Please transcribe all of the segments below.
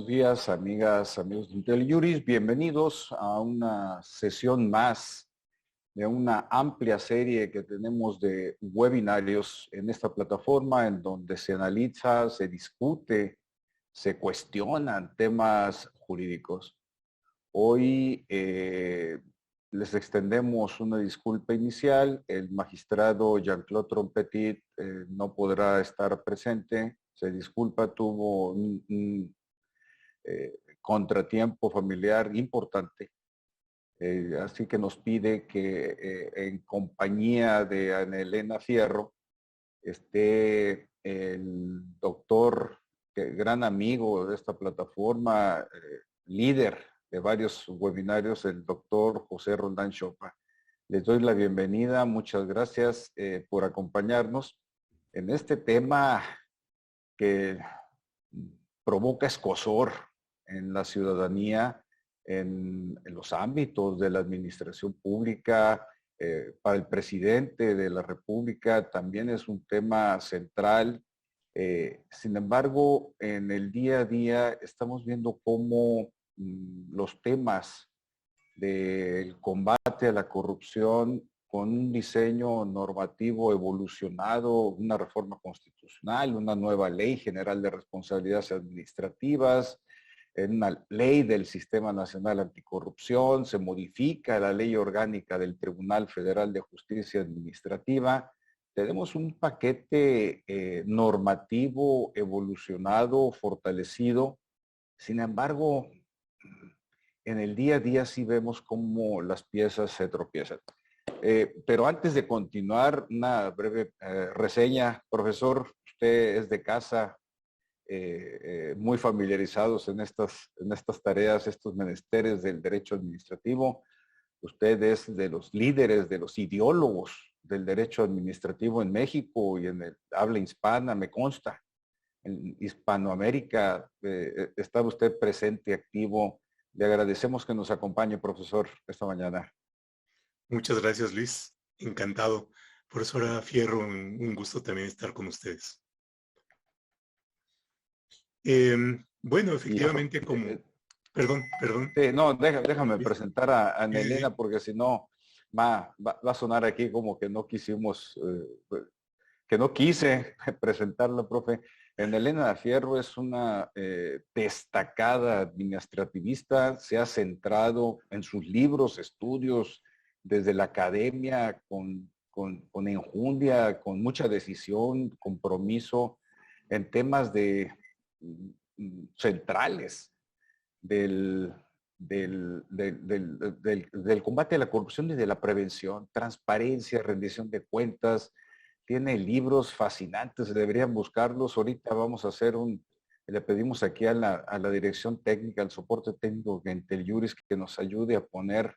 días, amigas, amigos de IntelliJuris. Bienvenidos a una sesión más de una amplia serie que tenemos de webinarios en esta plataforma en donde se analiza, se discute, se cuestionan temas jurídicos. Hoy les extendemos una disculpa inicial. El magistrado Jean-Claude Trompetit no podrá estar presente. Se disculpa, tuvo un contratiempo familiar importante. Así que nos pide que en compañía de Ana Elena Fierro esté el doctor, gran amigo de esta plataforma, líder de varios webinarios, el doctor José Roldán Chopa. Les doy la bienvenida, muchas gracias por acompañarnos en este tema que provoca escozor en la ciudadanía, en los ámbitos de la administración pública. Para el presidente de la República también es un tema central. Sin embargo, en el día a día estamos viendo cómo los temas del combate a la corrupción con un diseño normativo evolucionado, una reforma constitucional, una nueva ley general de responsabilidades administrativas, en una ley del Sistema Nacional Anticorrupción, se modifica la ley orgánica del Tribunal Federal de Justicia Administrativa. Tenemos un paquete normativo evolucionado, fortalecido. Sin embargo, en el día a día sí vemos cómo las piezas se tropiezan. Pero antes de continuar, una breve reseña. Profesor, usted es de casa, muy familiarizados en estas tareas, estos menesteres del derecho administrativo. Usted es de los líderes, de los ideólogos del derecho administrativo en México y en el habla hispana, me consta. En Hispanoamérica estaba usted presente, activo. Le agradecemos que nos acompañe, profesor, esta mañana. Muchas gracias, Luis. Encantado. Profesora Fierro, un gusto también estar con ustedes. Bueno, efectivamente, Perdón. Sí, no, déjame presentar a Ana Elena, porque si no va a sonar aquí como que no quisimos, que no quise presentarla, profe. Ana Elena Fierro es una destacada administrativista, se ha centrado en sus libros, estudios, desde la academia, con enjundia, con mucha decisión, compromiso, en temas centrales del combate a la corrupción y de la prevención, transparencia, rendición de cuentas. Tiene libros fascinantes, deberían buscarlos. Ahorita vamos a hacer le pedimos aquí a la dirección técnica, al soporte técnico de IntelliJuris, que nos ayude a poner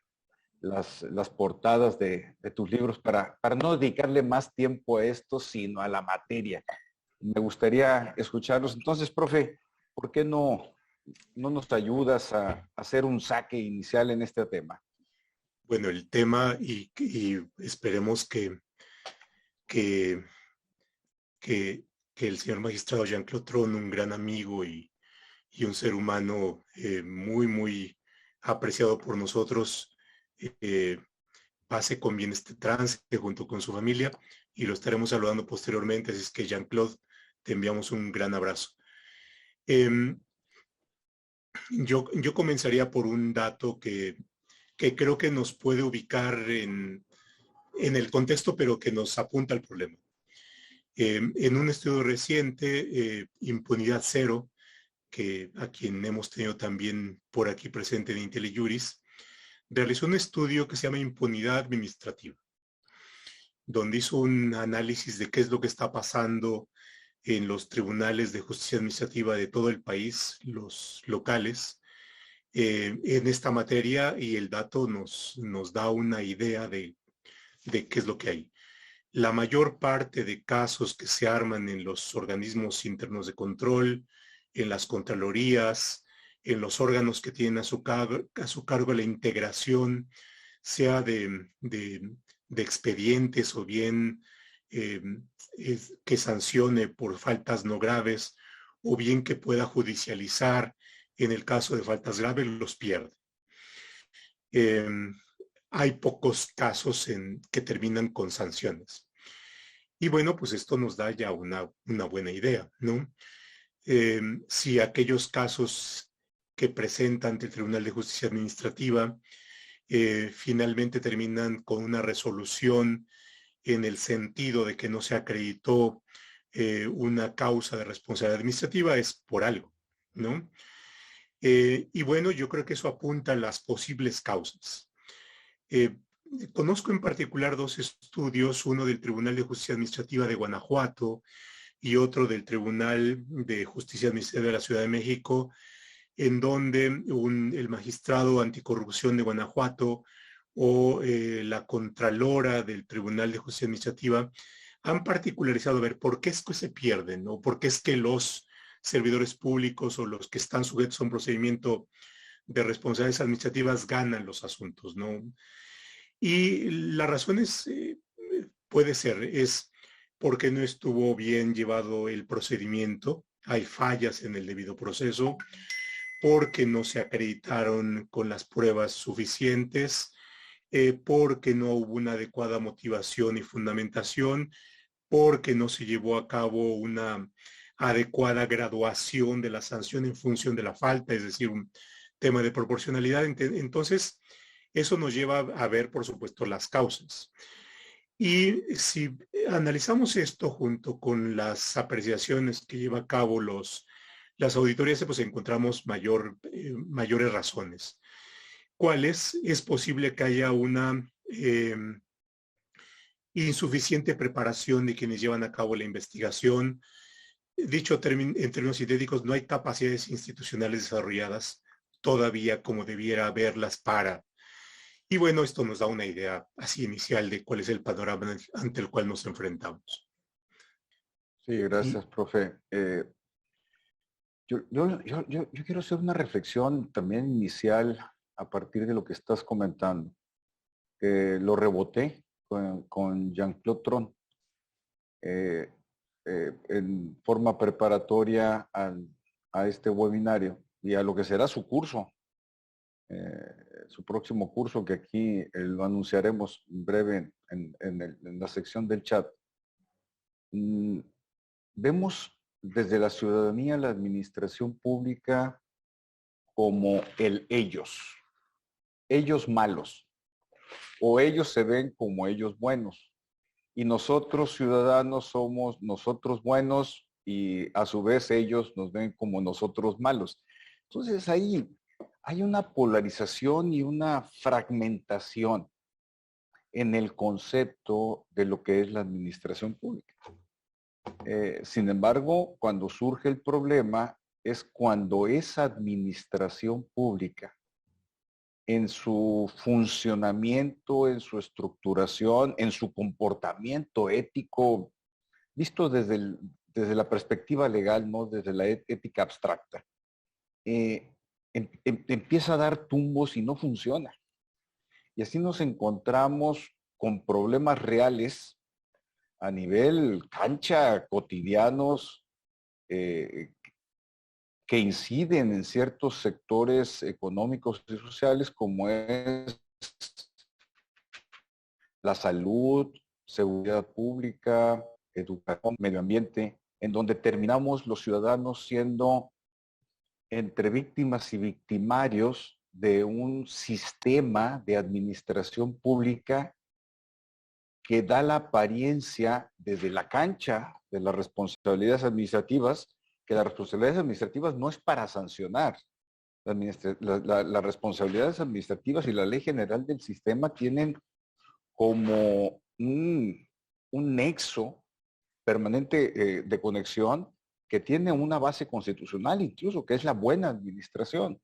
las portadas de tus libros para no dedicarle más tiempo a esto, sino a la materia. Me gustaría escucharlos. Entonces, profe, ¿por qué no nos ayudas a hacer un saque inicial en este tema? Bueno, el tema, y esperemos que el señor magistrado Jean-Claude Tron, un gran amigo y un ser humano muy apreciado por nosotros, pase con bien este tránsito junto con su familia, y lo estaremos saludando posteriormente. Así es que, Jean-Claude, te enviamos un gran abrazo. Yo comenzaría por un dato que creo que nos puede ubicar en el contexto, pero que nos apunta al problema. En un estudio reciente, Impunidad Cero, a quien hemos tenido también por aquí presente en IntelliJuris, realizó un estudio que se llama Impunidad Administrativa, donde hizo un análisis de qué es lo que está pasando en los tribunales de justicia administrativa de todo el país, los locales, en esta materia, y el dato nos da una idea de qué es lo que hay. La mayor parte de casos que se arman en los organismos internos de control, en las contralorías, en los órganos que tienen a su cargo la integración, sea de expedientes o bien que sancione por faltas no graves, o bien que pueda judicializar en el caso de faltas graves los pierde. Hay pocos casos que terminan con sanciones. Y bueno, pues esto nos da ya una buena idea, ¿no? Si aquellos casos que presenta ante el Tribunal de Justicia Administrativa finalmente terminan con una resolución en el sentido de que no se acreditó una causa de responsabilidad administrativa, es por algo, ¿no? Y bueno, yo creo que eso apunta a las posibles causas. Conozco en particular dos estudios, uno del Tribunal de Justicia Administrativa de Guanajuato y otro del Tribunal de Justicia Administrativa de la Ciudad de México, en donde el magistrado anticorrupción de Guanajuato o la Contralora del Tribunal de Justicia Administrativa han particularizado a ver por qué es que se pierden, ¿no? Por qué es que los servidores públicos o los que están sujetos a un procedimiento de responsabilidades administrativas ganan los asuntos, ¿no? Y la razón puede ser, es porque no estuvo bien llevado el procedimiento, hay fallas en el debido proceso, porque no se acreditaron con las pruebas suficientes, porque no hubo una adecuada motivación y fundamentación, porque no se llevó a cabo una adecuada graduación de la sanción en función de la falta, es decir, un tema de proporcionalidad. Entonces, eso nos lleva a ver, por supuesto, las causas. Y si analizamos esto junto con las apreciaciones que lleva a cabo las auditorías, pues encontramos mayores razones. ¿Cuáles? Es posible que haya una insuficiente preparación de quienes llevan a cabo la investigación. Dicho en términos sintéticos, no hay capacidades institucionales desarrolladas todavía como debiera haberlas para. Y bueno, esto nos da una idea así inicial de cuál es el panorama ante el cual nos enfrentamos. Sí, gracias, profe. Yo quiero hacer una reflexión también inicial a partir de lo que estás comentando. Lo reboté con Jean-Claude Tron en forma preparatoria a este webinario y a lo que será su curso, su próximo curso, que aquí lo anunciaremos en breve en la sección del chat. Vemos desde la ciudadanía la administración pública como ellos malos, o ellos se ven como ellos buenos, y nosotros ciudadanos somos nosotros buenos y a su vez ellos nos ven como nosotros malos. Entonces ahí hay una polarización y una fragmentación en el concepto de lo que es la administración pública. Sin embargo, cuando surge el problema es cuando esa administración pública, en su funcionamiento, en su estructuración, en su comportamiento ético, visto desde la perspectiva legal, no desde la ética abstracta, empieza a dar tumbos y no funciona. Y así nos encontramos con problemas reales a nivel cancha, cotidianos, que inciden en ciertos sectores económicos y sociales, como es la salud, seguridad pública, educación, medio ambiente, en donde terminamos los ciudadanos siendo entre víctimas y victimarios de un sistema de administración pública que da la apariencia desde la cancha de las responsabilidades administrativas, que las responsabilidades administrativas no es para sancionar. Las responsabilidades administrativas y la ley general del sistema tienen como un nexo permanente de conexión que tiene una base constitucional incluso, que es la buena administración.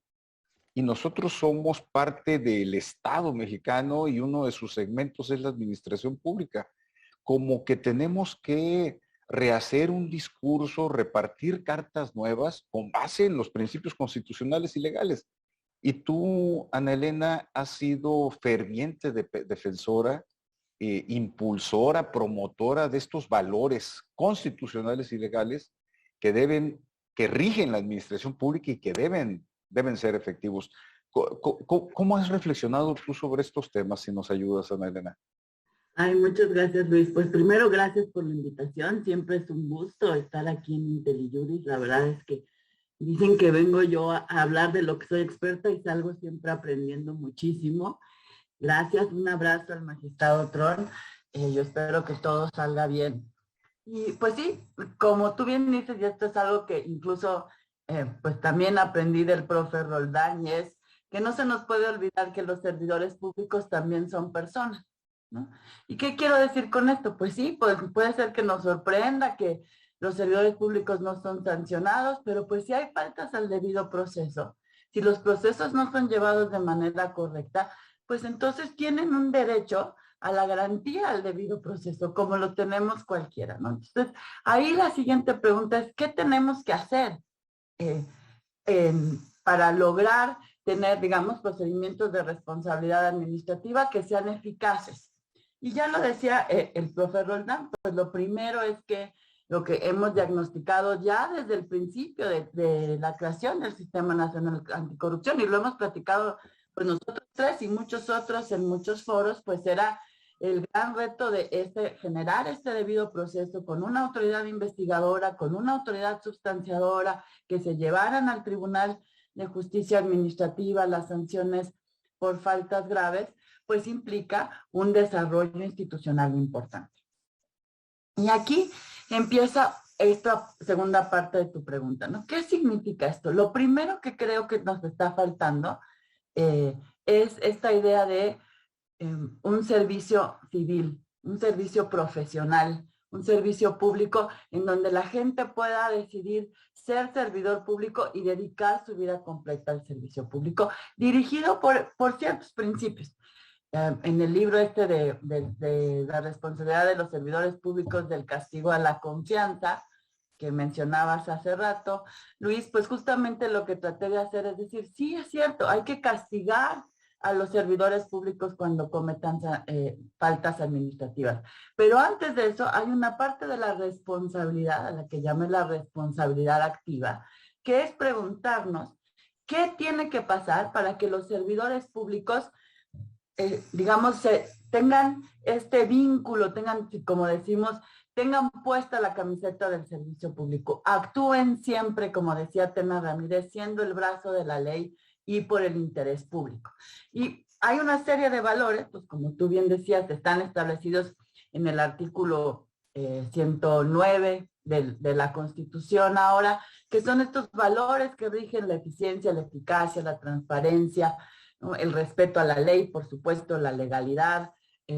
Y nosotros somos parte del Estado mexicano y uno de sus segmentos es la administración pública. Como que tenemos que rehacer un discurso, repartir cartas nuevas con base en los principios constitucionales y legales. Y tú, Ana Elena, has sido ferviente defensora, impulsora, promotora de estos valores constitucionales y legales que rigen la administración pública y que deben deben ser efectivos. ¿Cómo has reflexionado tú sobre estos temas, si nos ayudas, Ana Elena? Ay, muchas gracias, Luis. Pues primero, gracias por la invitación. Siempre es un gusto estar aquí en IntelliJuris. La verdad es que dicen que vengo yo a hablar de lo que soy experta y salgo siempre aprendiendo muchísimo. Gracias, un abrazo al magistrado Tron. Yo espero que todo salga bien. Y pues sí, como tú bien dices, y esto es algo que incluso pues también aprendí del profe Roldán, y es que no se nos puede olvidar que los servidores públicos también son personas, ¿no? ¿Y qué quiero decir con esto? Pues sí, pues puede ser que nos sorprenda que los servidores públicos no son sancionados, pero pues si hay faltas al debido proceso, si los procesos no son llevados de manera correcta, pues entonces tienen un derecho a la garantía al debido proceso, como lo tenemos cualquiera, ¿no? Entonces, ahí la siguiente pregunta es, ¿qué tenemos que hacer para lograr tener, digamos, procedimientos de responsabilidad administrativa que sean eficaces? Y ya lo decía el profe Roldán, pues lo primero es que lo que hemos diagnosticado ya desde el principio de la creación del Sistema Nacional Anticorrupción, y lo hemos platicado pues nosotros tres y muchos otros en muchos foros, pues era el gran reto de generar este debido proceso con una autoridad investigadora, con una autoridad sustanciadora, que se llevaran al Tribunal de Justicia Administrativa las sanciones por faltas graves, pues implica un desarrollo institucional importante. Y aquí empieza esta segunda parte de tu pregunta, ¿no? ¿Qué significa esto? Lo primero que creo que nos está faltando es esta idea de un servicio civil, un servicio profesional, un servicio público en donde la gente pueda decidir ser servidor público y dedicar su vida completa al servicio público, dirigido por ciertos principios. En el libro de la responsabilidad de los servidores públicos del castigo a la confianza, que mencionabas hace rato, Luis, pues justamente lo que traté de hacer es decir, sí, es cierto, hay que castigar a los servidores públicos cuando cometan faltas administrativas. Pero antes de eso hay una parte de la responsabilidad, a la que llamé la responsabilidad activa, que es preguntarnos qué tiene que pasar para que los servidores públicos, digamos, tengan este vínculo, tengan, como decimos, tengan puesta la camiseta del servicio público, actúen siempre, como decía Tena Ramírez, siendo el brazo de la ley y por el interés público. Y hay una serie de valores, pues como tú bien decías, están establecidos en el artículo 109 de la Constitución ahora, que son estos valores que rigen la eficiencia, la eficacia, la transparencia, ¿no? El respeto a la ley, por supuesto, la legalidad,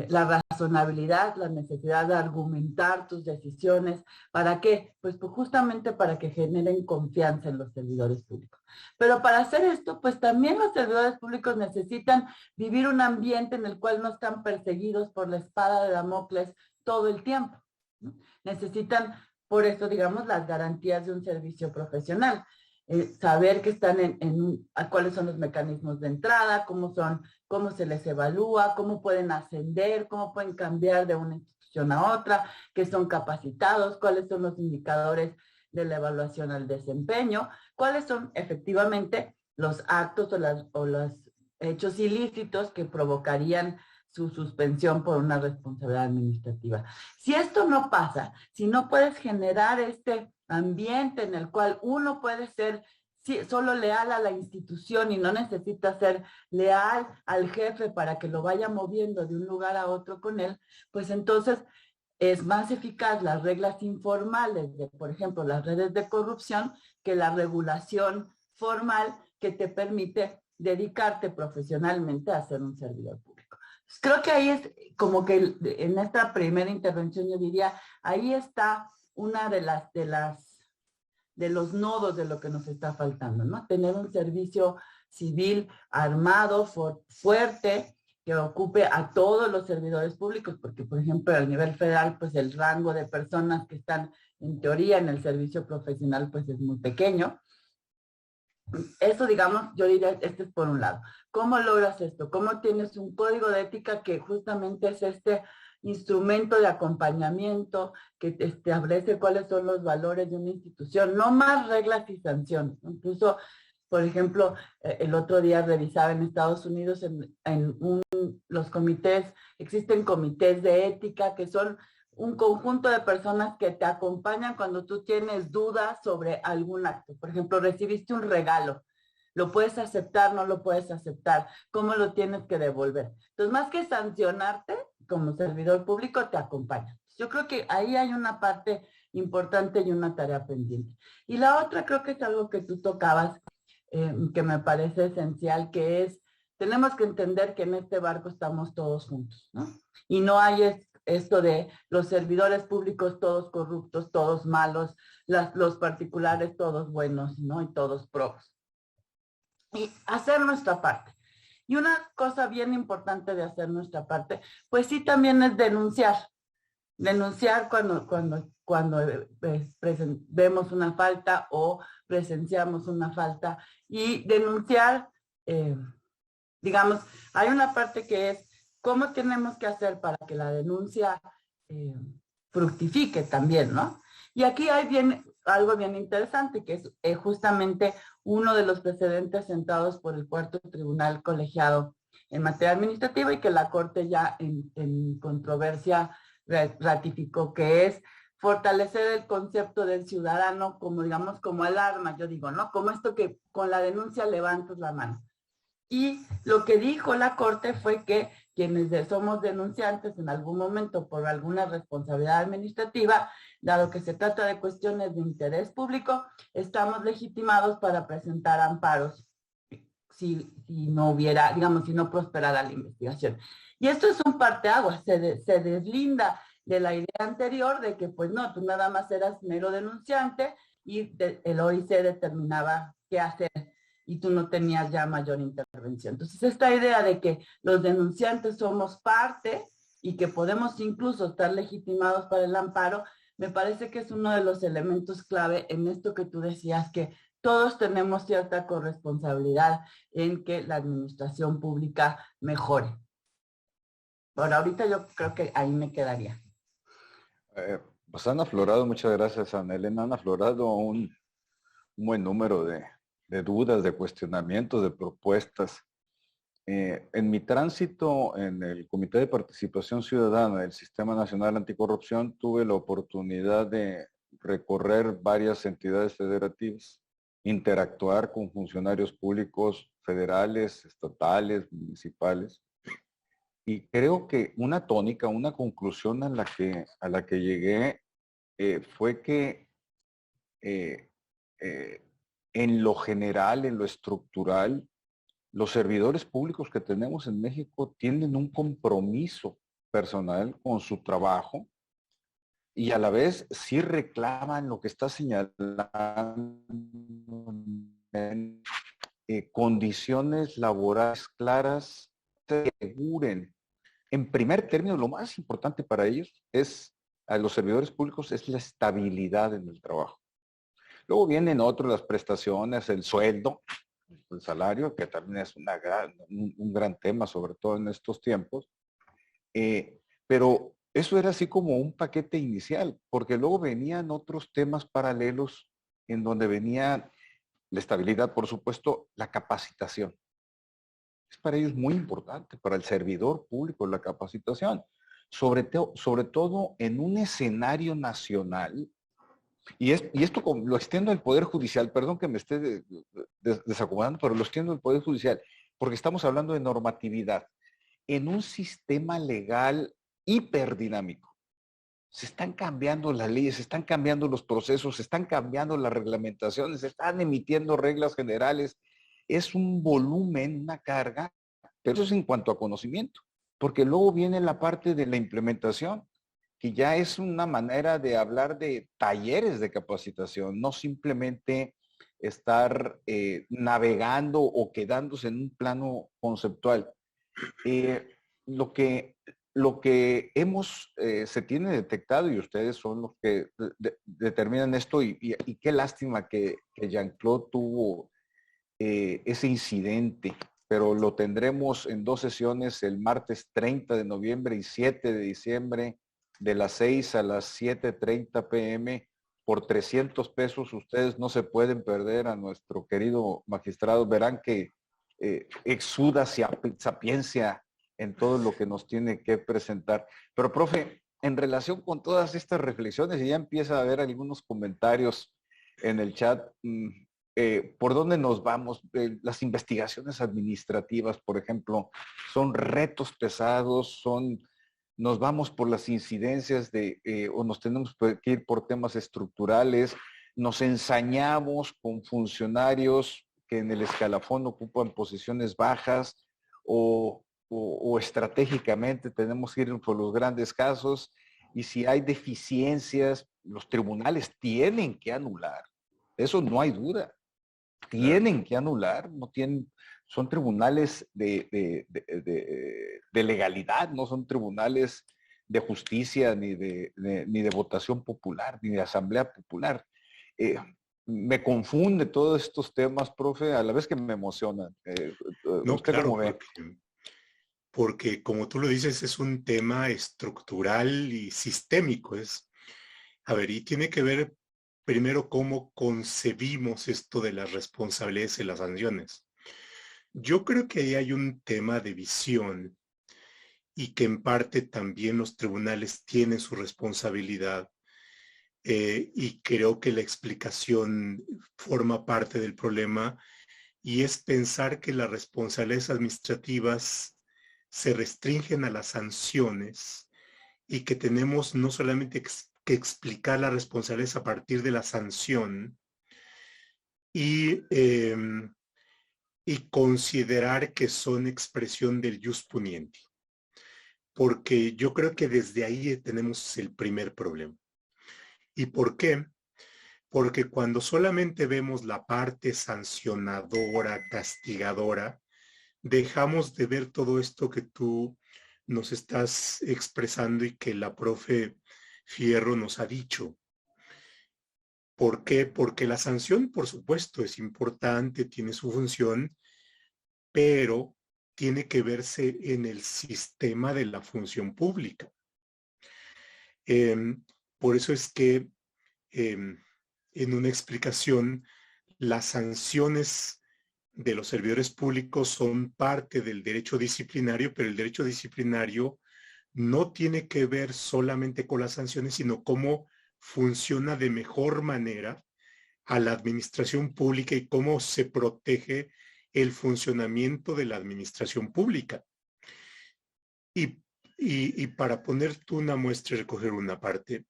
la razonabilidad, la necesidad de argumentar tus decisiones. ¿Para qué? Pues justamente para que generen confianza en los servidores públicos. Pero para hacer esto, pues también los servidores públicos necesitan vivir un ambiente en el cual no están perseguidos por la espada de Damocles todo el tiempo, ¿no? Necesitan, por eso, digamos, las garantías de un servicio profesional. Saber que están cuáles son los mecanismos de entrada, cómo se les evalúa, cómo pueden ascender, cómo pueden cambiar de una institución a otra, que son capacitados, cuáles son los indicadores de la evaluación al desempeño, cuáles son efectivamente los actos o los hechos ilícitos que provocarían su suspensión por una responsabilidad administrativa. Si esto no pasa, si no puedes generar este ambiente en el cual uno puede ser solo leal a la institución y no necesita ser leal al jefe para que lo vaya moviendo de un lugar a otro con él, pues entonces es más eficaz las reglas informales de, por ejemplo, las redes de corrupción que la regulación formal que te permite dedicarte profesionalmente a ser un servidor público. Creo que ahí es como que en esta primera intervención yo diría, ahí está una de los nodos de lo que nos está faltando, ¿no? Tener un servicio civil armado, fuerte, que ocupe a todos los servidores públicos, porque, por ejemplo, a nivel federal, pues el rango de personas que están, en teoría, en el servicio profesional, pues es muy pequeño. Eso, digamos, yo diría, este es por un lado. ¿Cómo logras esto? ¿Cómo tienes un código de ética que justamente es este instrumento de acompañamiento que te establece cuáles son los valores de una institución? No más reglas y sanciones. Incluso Por ejemplo, el otro día revisaba en Estados Unidos los comités, existen comités de ética que son un conjunto de personas que te acompañan cuando tú tienes dudas sobre algún acto. Por ejemplo, recibiste un regalo. ¿Lo puedes aceptar? ¿No lo puedes aceptar? ¿Cómo lo tienes que devolver? Entonces, más que sancionarte, como servidor público, te acompaña. Yo creo que ahí hay una parte importante y una tarea pendiente. Y la otra creo que es algo que tú tocabas, que me parece esencial, que es, tenemos que entender que en este barco estamos todos juntos, ¿no? Y no hay esto de los servidores públicos todos corruptos, todos malos, los particulares todos buenos, ¿no? Y todos pros. Y hacer nuestra parte. Y una cosa bien importante de hacer nuestra parte, pues sí también es denunciar. Denunciar cuando vemos una falta o presenciamos una falta. Y denunciar, digamos, hay una parte que es cómo tenemos que hacer para que la denuncia fructifique también, ¿no? Y aquí hay algo bien interesante, que es justamente uno de los precedentes sentados por el cuarto tribunal colegiado en materia administrativa y que la Corte ya en controversia ratificó, que es fortalecer el concepto del ciudadano como, digamos, como el arma, yo digo, ¿no? Como esto que con la denuncia levantas la mano. Y lo que dijo la Corte fue que quienes somos denunciantes en algún momento por alguna responsabilidad administrativa, dado que se trata de cuestiones de interés público, estamos legitimados para presentar amparos si no hubiera, digamos, si no prosperara la investigación. Y esto es un parteaguas, se deslinda de la idea anterior de que, pues no, tú nada más eras mero denunciante y el OIC determinaba qué hacer y tú no tenías ya mayor intervención. Entonces, esta idea de que los denunciantes somos parte y que podemos incluso estar legitimados para el amparo, me parece que es uno de los elementos clave en esto que tú decías, que todos tenemos cierta corresponsabilidad en que la administración pública mejore. Por ahorita yo creo que ahí me quedaría. Pues han aflorado, muchas gracias, Ana Elena, han aflorado un buen número de dudas, de cuestionamientos, de propuestas. En mi tránsito en el Comité de Participación Ciudadana del Sistema Nacional Anticorrupción, tuve la oportunidad de recorrer varias entidades federativas, interactuar con funcionarios públicos federales, estatales, municipales. Y creo que una tónica, una conclusión a la que llegué fue que en lo general, en lo estructural, los servidores públicos que tenemos en México tienen un compromiso personal con su trabajo y a la vez sí reclaman lo que está señalando en condiciones laborales claras que aseguren. En primer término, lo más importante para ellos a los servidores públicos, es la estabilidad en el trabajo. Luego vienen otros, las prestaciones, el sueldo, el salario, que también es un gran tema, sobre todo en estos tiempos. Pero eso era así como un paquete inicial, porque luego venían otros temas paralelos en donde venía la estabilidad, por supuesto, la capacitación. Es para ellos muy importante, para el servidor público, la capacitación. Sobre todo en un escenario nacional. Y esto lo extiendo al Poder Judicial, perdón que me esté desacomodando, pero lo extiendo al Poder Judicial, porque estamos hablando de normatividad. En un sistema legal hiperdinámico, se están cambiando las leyes, se están cambiando los procesos, se están cambiando las reglamentaciones, se están emitiendo reglas generales. Es un volumen, una carga, pero eso es en cuanto a conocimiento, porque luego viene la parte de la implementación, que ya es una manera de hablar de talleres de capacitación, no simplemente estar navegando o quedándose en un plano conceptual. Lo que se tiene detectado, y ustedes son los que determinan esto, y qué lástima que Jean-Claude tuvo ese incidente, pero lo tendremos en 2 sesiones, el martes 30 de noviembre y 7 de diciembre, de las 6 a las 7:30 p.m., por 300 pesos ustedes no se pueden perder a nuestro querido magistrado. Verán que exuda sapiencia en todo lo que nos tiene que presentar. Pero, profe, en relación con todas estas reflexiones, y ya empieza a haber algunos comentarios en el chat, ¿por dónde nos vamos? Las investigaciones administrativas, por ejemplo, son retos pesados, nos vamos por las incidencias o nos tenemos que ir por temas estructurales, nos ensañamos con funcionarios que en el escalafón ocupan posiciones bajas, o estratégicamente tenemos que ir por los grandes casos, y si hay deficiencias, los tribunales tienen que anular. Eso no hay duda. Tienen que anular, no tienen, son tribunales de legalidad, no son tribunales de justicia, ni de votación popular, ni de asamblea popular. Me confunde todos estos temas, profe, a la vez que me emocionan. No, ¿Usted claro, cómo ve? Porque como tú lo dices, es un tema estructural y sistémico. A ver, y tiene que ver primero cómo concebimos esto de las responsabilidades y las sanciones. Yo creo que ahí hay un tema de visión y que en parte también los tribunales tienen su responsabilidad, y creo que la explicación forma parte del problema, y es pensar que las responsabilidades administrativas se restringen a las sanciones y que tenemos no solamente que explicar las responsabilidades a partir de la sanción y considerar que son expresión del jus puniendi. Porque yo creo que desde ahí tenemos el primer problema. ¿Y por qué? Porque cuando solamente vemos la parte sancionadora, castigadora, dejamos de ver todo esto que tú nos estás expresando y que la profe Fierro nos ha dicho. ¿Por qué? Porque la sanción, por supuesto, es importante, tiene su función, pero tiene que verse en el sistema de la función pública. Por eso es que en una explicación, las sanciones de los servidores públicos son parte del derecho disciplinario, pero el derecho disciplinario no tiene que ver solamente con las sanciones, sino cómo funciona de mejor manera a la administración pública y cómo se protege el funcionamiento de la administración pública. Y para poner tú una muestra y recoger una parte,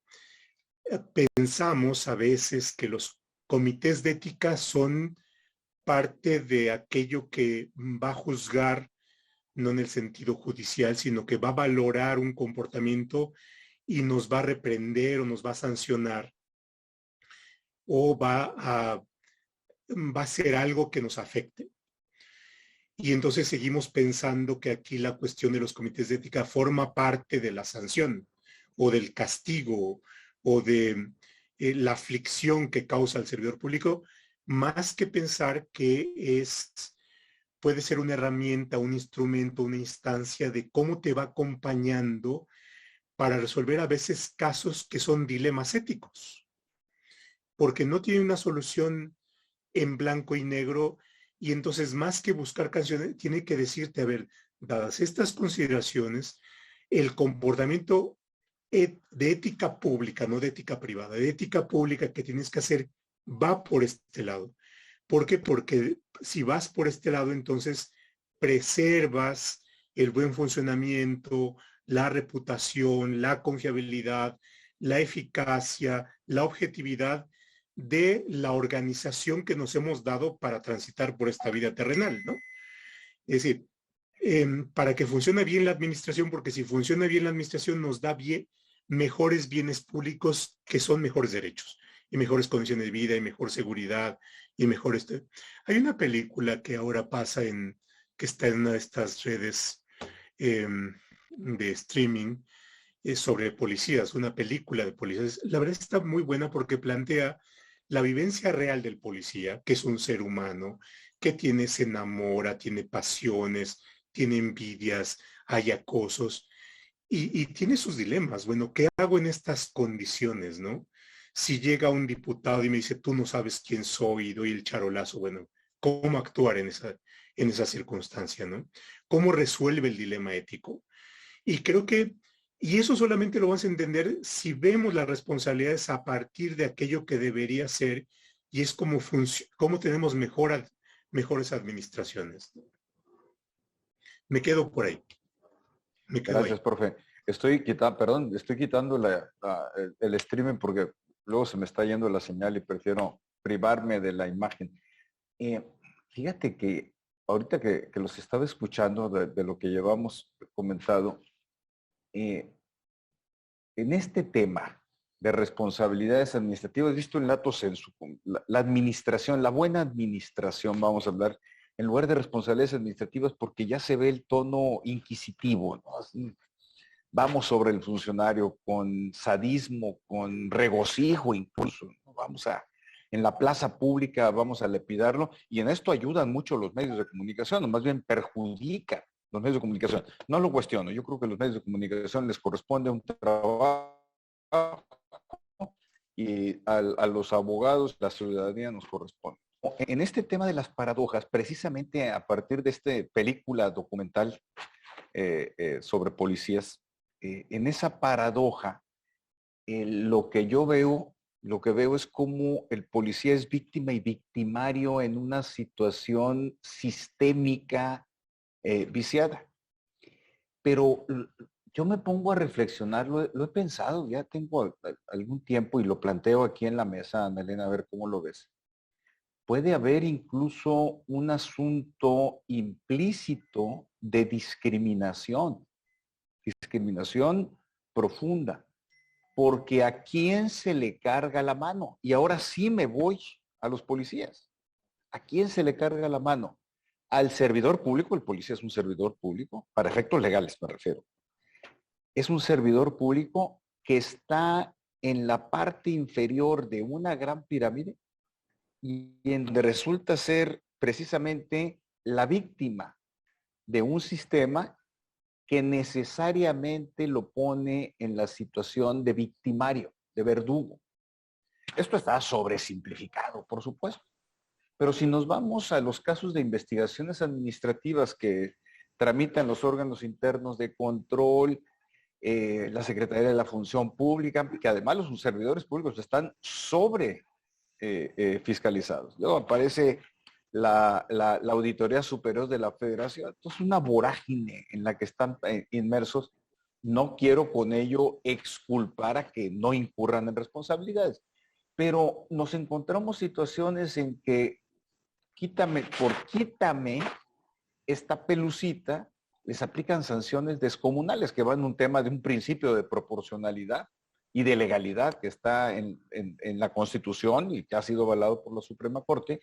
pensamos a veces que los comités de ética son parte de aquello que va a juzgar, no en el sentido judicial, sino que va a valorar un comportamiento y nos va a reprender o nos va a sancionar o va a hacer algo que nos afecte. Y entonces seguimos pensando que aquí la cuestión de los comités de ética forma parte de la sanción o del castigo o de la aflicción que causa el servidor público, más que pensar que puede ser una herramienta, un instrumento, una instancia de cómo te va acompañando para resolver a veces casos que son dilemas éticos, porque no tiene una solución en blanco y negro, y entonces más que buscar canciones, tiene que decirte, a ver, dadas estas consideraciones, el comportamiento de ética pública, no de ética privada, de ética pública que tienes que hacer va por este lado. ¿Por qué? Porque si vas por este lado, entonces preservas el buen funcionamiento, la reputación, la confiabilidad, la eficacia, la objetividad de la organización que nos hemos dado para transitar por esta vida terrenal, ¿no? Es decir, para que funcione bien la administración, porque si funciona bien la administración nos da mejores bienes públicos que son mejores derechos y mejores condiciones de vida y mejor seguridad y mejor Hay una película que ahora pasa que está en una de estas redes de streaming, sobre policías, una película de policías. La verdad está muy buena porque plantea la vivencia real del policía, que es un ser humano, que se enamora, tiene pasiones, tiene envidias, hay acosos y tiene sus dilemas. Bueno, ¿qué hago en estas condiciones, no? Si llega un diputado y me dice, tú no sabes quién soy y doy el charolazo, bueno, ¿cómo actuar en esa circunstancia, ¿no? ¿Cómo resuelve el dilema ético? Y creo que, y eso solamente lo vamos a entender si vemos las responsabilidades a partir de aquello que debería ser, y es cómo tenemos mejores administraciones. Me quedo por ahí. Me quedo Gracias, ahí. profe. Estoy quitando el streaming porque luego se me está yendo la señal y prefiero privarme de la imagen. Fíjate que ahorita que los estaba escuchando de lo que llevamos comentado, en este tema de responsabilidades administrativas, visto en lato sensu, la administración, la buena administración, vamos a hablar, en lugar de responsabilidades administrativas, porque ya se ve el tono inquisitivo, ¿no? Así, vamos sobre el funcionario con sadismo, con regocijo incluso, ¿no? En la plaza pública vamos a lepidarlo, y en esto ayudan mucho los medios de comunicación, o más bien perjudican los medios de comunicación. No lo cuestiono, yo creo que a los medios de comunicación les corresponde un trabajo y a los abogados, la ciudadanía nos corresponde. En este tema de las paradojas, precisamente a partir de esta película documental sobre policías, en esa paradoja, lo que veo es cómo el policía es víctima y victimario en una situación sistémica viciada. Pero yo me pongo a reflexionar, lo he pensado, ya tengo algún tiempo y lo planteo aquí en la mesa, Ana Elena, a ver cómo lo ves. Puede haber incluso un asunto implícito de discriminación profunda, porque ¿a quién se le carga la mano? Y ahora sí me voy a los policías. ¿A quién se le carga la mano? Al servidor público. El policía es un servidor público, para efectos legales me refiero. Es un servidor público que está en la parte inferior de una gran pirámide y en donde resulta ser precisamente la víctima de un sistema que necesariamente lo pone en la situación de victimario, de verdugo. Esto está sobresimplificado, por supuesto. Pero si nos vamos a los casos de investigaciones administrativas que tramitan los órganos internos de control, la Secretaría de la Función Pública, que además los servidores públicos están sobre fiscalizados. Luego aparece la Auditoría Superior de la Federación. Entonces, una vorágine en la que están inmersos. No quiero con ello exculpar a que no incurran en responsabilidades, pero nos encontramos situaciones en que quítame esta pelucita, les aplican sanciones descomunales que van en un tema de un principio de proporcionalidad y de legalidad que está en la Constitución y que ha sido avalado por la Suprema Corte,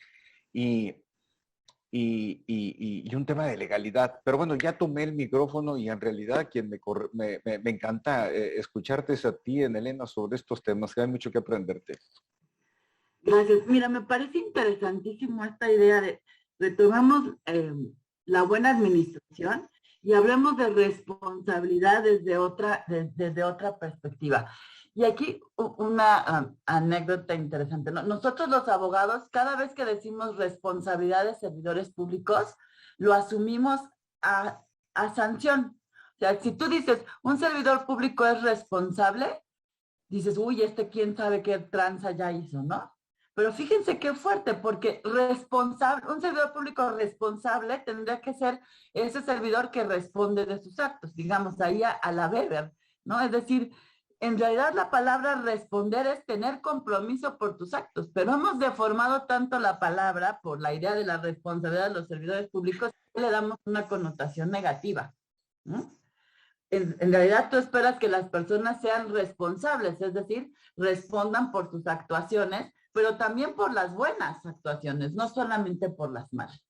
y un tema de legalidad. Pero bueno, ya tomé el micrófono y en realidad quien me encanta escucharte es a ti, Ana Elena, sobre estos temas, que hay mucho que aprenderte. Gracias. Mira, me parece interesantísimo esta idea de retomamos la buena administración y hablemos de responsabilidad desde otra perspectiva. Y aquí una anécdota interesante, ¿no? Nosotros los abogados, cada vez que decimos responsabilidad de servidores públicos, lo asumimos a sanción. O sea, si tú dices, un servidor público es responsable, dices, uy, quién sabe qué tranza ya hizo, ¿no? Pero fíjense qué fuerte, porque un servidor público responsable tendría que ser ese servidor que responde de sus actos, digamos, ahí a la Weber, ¿no? Es decir, en realidad la palabra responder es tener compromiso por tus actos, pero hemos deformado tanto la palabra por la idea de la responsabilidad de los servidores públicos que le damos una connotación negativa, ¿no? En realidad tú esperas que las personas sean responsables, es decir, respondan por sus actuaciones, pero también por las buenas actuaciones, no solamente por las malas.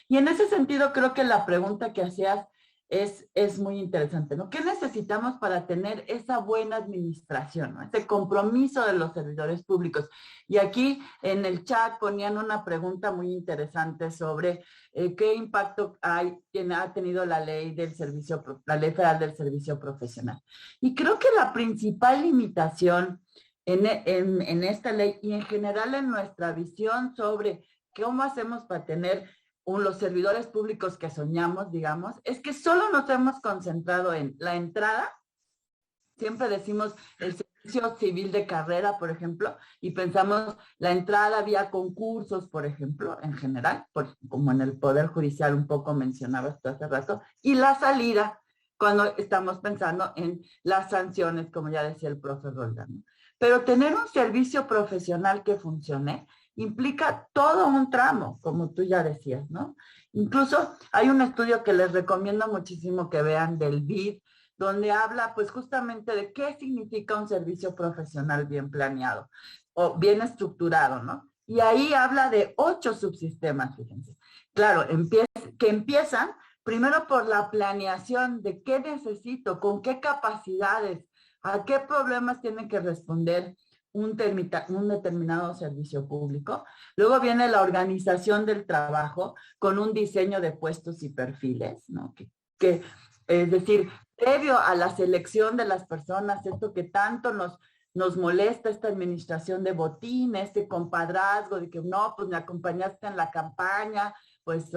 Y en ese sentido creo que la pregunta que hacías es muy interesante, ¿no? ¿Qué necesitamos para tener esa buena administración, ¿no? Ese compromiso de los servidores públicos? Y aquí en el chat ponían una pregunta muy interesante sobre qué impacto ha tenido la ley la ley federal del servicio profesional. Y creo que la principal limitación en esta ley y en general en nuestra visión sobre cómo hacemos para tener los servidores públicos que soñamos, digamos, es que solo nos hemos concentrado en la entrada. Siempre decimos el servicio civil de carrera, por ejemplo, y pensamos la entrada vía concursos, por ejemplo, en general, como en el Poder Judicial un poco mencionabas tú hace rato, y la salida, cuando estamos pensando en las sanciones, como ya decía el profe Roldán. Pero tener un servicio profesional que funcione implica todo un tramo, como tú ya decías, ¿no? Incluso hay un estudio que les recomiendo muchísimo que vean del BID, donde habla pues justamente de qué significa un servicio profesional bien planeado o bien estructurado, ¿no? Y ahí habla de 8 subsistemas, fíjense. Claro, que empiezan primero por la planeación de qué necesito, con qué capacidades, a qué problemas tienen que responder un determinado servicio público. Luego viene la organización del trabajo con un diseño de puestos y perfiles, ¿no? Es decir, previo a la selección de las personas, esto que tanto nos molesta, esta administración de botín, este compadrazgo de que no, pues me acompañaste en la campaña, pues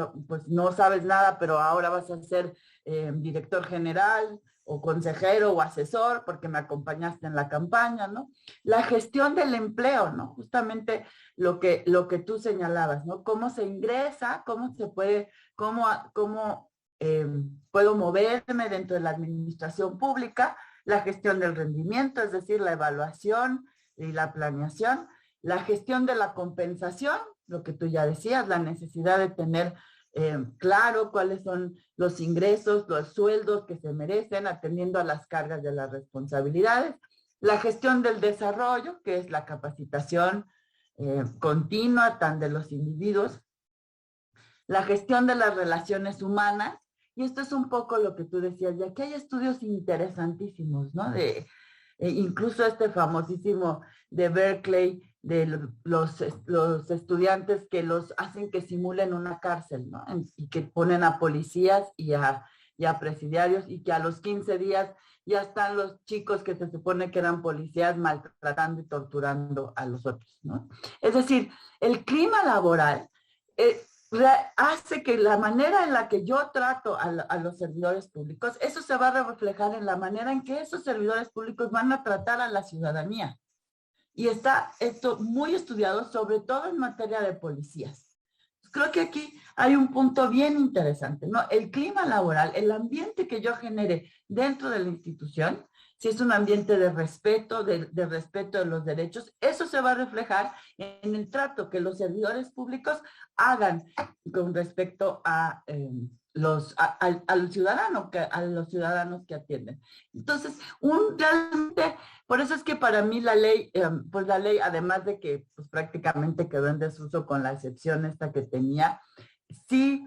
no sabes nada, pero ahora vas a ser director general o consejero o asesor porque me acompañaste en la campaña, ¿no? La gestión del empleo, ¿no? Justamente lo que tú señalabas, ¿no? Cómo se ingresa, cómo se puede, cómo puedo moverme dentro de la administración pública, la gestión del rendimiento, es decir, la evaluación y la planeación, la gestión de la compensación, lo que tú ya decías, la necesidad de tener claro cuáles son los ingresos, los sueldos que se merecen, atendiendo a las cargas de las responsabilidades, la gestión del desarrollo, que es la capacitación continua, tan de los individuos, la gestión de las relaciones humanas, y esto es un poco lo que tú decías, ya que hay estudios interesantísimos, ¿no? Incluso este famosísimo de Berkeley, de los estudiantes que los hacen que simulen una cárcel, ¿no? Y que ponen a policías y a presidiarios, y que a los 15 días ya están los chicos que se supone que eran policías maltratando y torturando a los otros, ¿no? Es decir, el clima laboral hace que la manera en la que yo trato a los servidores públicos, eso se va a reflejar en la manera en que esos servidores públicos van a tratar a la ciudadanía. Y está esto muy estudiado, sobre todo en materia de policías. Creo que aquí hay un punto bien interesante, ¿no? El clima laboral, el ambiente que yo genere dentro de la institución, si es un ambiente de respeto, de respeto de los derechos, eso se va a reflejar en el trato que los servidores públicos hagan con respecto a los ciudadanos que atienden. Entonces, realmente, por eso es que para mí la ley, pues la ley, además de que pues, prácticamente quedó en desuso con la excepción esta que tenía, sí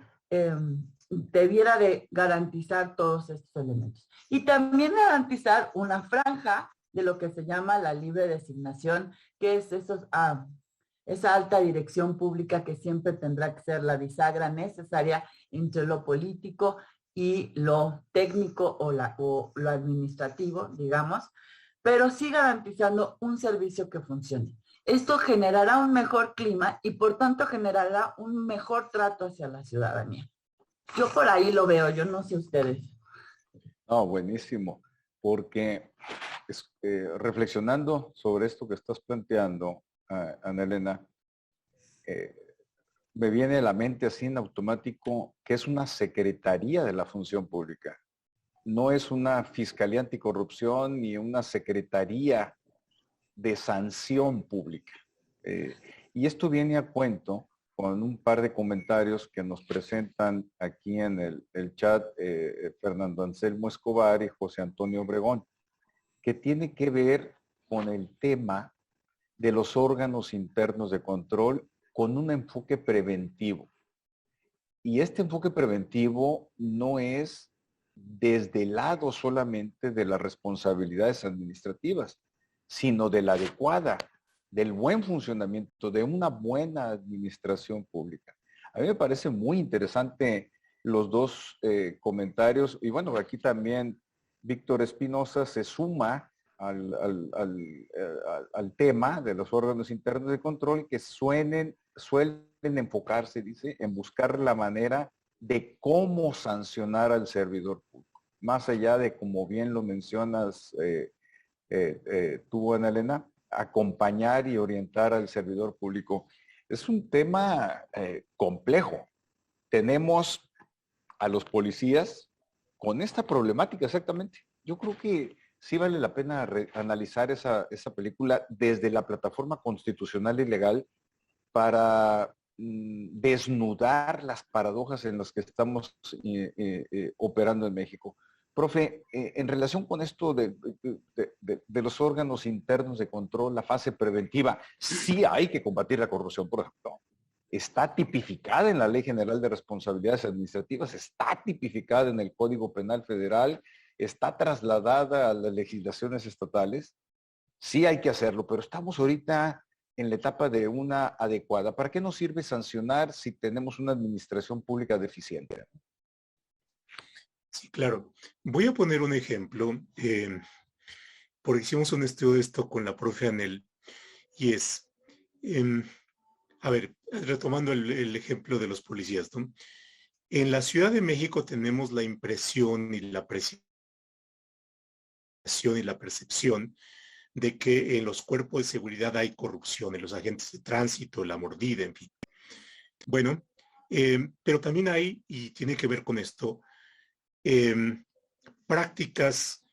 debiera de garantizar todos estos elementos. Y también garantizar una franja de lo que se llama la libre designación, que es esa alta dirección pública que siempre tendrá que ser la bisagra necesaria entre lo político y lo técnico o lo administrativo, digamos, pero sí garantizando un servicio que funcione. Esto generará un mejor clima y por tanto generará un mejor trato hacia la ciudadanía. Yo por ahí lo veo, yo no sé ustedes. No, buenísimo, porque reflexionando sobre esto que estás planteando, Ana Elena, me viene a la mente así en automático que es una secretaría de la función pública. No es una fiscalía anticorrupción ni una secretaría de sanción pública. Y esto viene a cuento con un par de comentarios que nos presentan aquí en el chat Fernando Anselmo Escobar y José Antonio Obregón, que tiene que ver con el tema de los órganos internos de control con un enfoque preventivo. Y este enfoque preventivo no es desde el lado solamente de las responsabilidades administrativas, sino de la adecuada, del buen funcionamiento, de una buena administración pública. A mí me parece muy interesante los dos comentarios, y bueno, aquí también Víctor Espinosa se suma al tema de los órganos internos de control que suelen enfocarse, dice, en buscar la manera de cómo sancionar al servidor público. Más allá de, como bien lo mencionas tú, Ana Elena, acompañar y orientar al servidor público. Es un tema complejo. Tenemos a los policías con esta problemática exactamente. Yo creo que sí vale la pena analizar esa película desde la plataforma constitucional y legal para desnudar las paradojas en las que estamos operando en México. Profe, en relación con esto de los órganos internos de control, la fase preventiva, sí hay que combatir la corrupción, por ejemplo. Está tipificada en la Ley General de Responsabilidades Administrativas, está tipificada en el Código Penal Federal, está trasladada a las legislaciones estatales. Sí hay que hacerlo, pero estamos ahorita en la etapa de una adecuada. ¿Para qué nos sirve sancionar si tenemos una administración pública deficiente? Sí, claro. Voy a poner un ejemplo, porque hicimos un estudio de esto con la profe Anel, y es, a ver, retomando el ejemplo de los policías, ¿no? En la Ciudad de México tenemos la impresión y la percepción de que en los cuerpos de seguridad hay corrupción, en los agentes de tránsito, la mordida, en fin. Bueno, pero también hay, y tiene que ver con esto, prácticas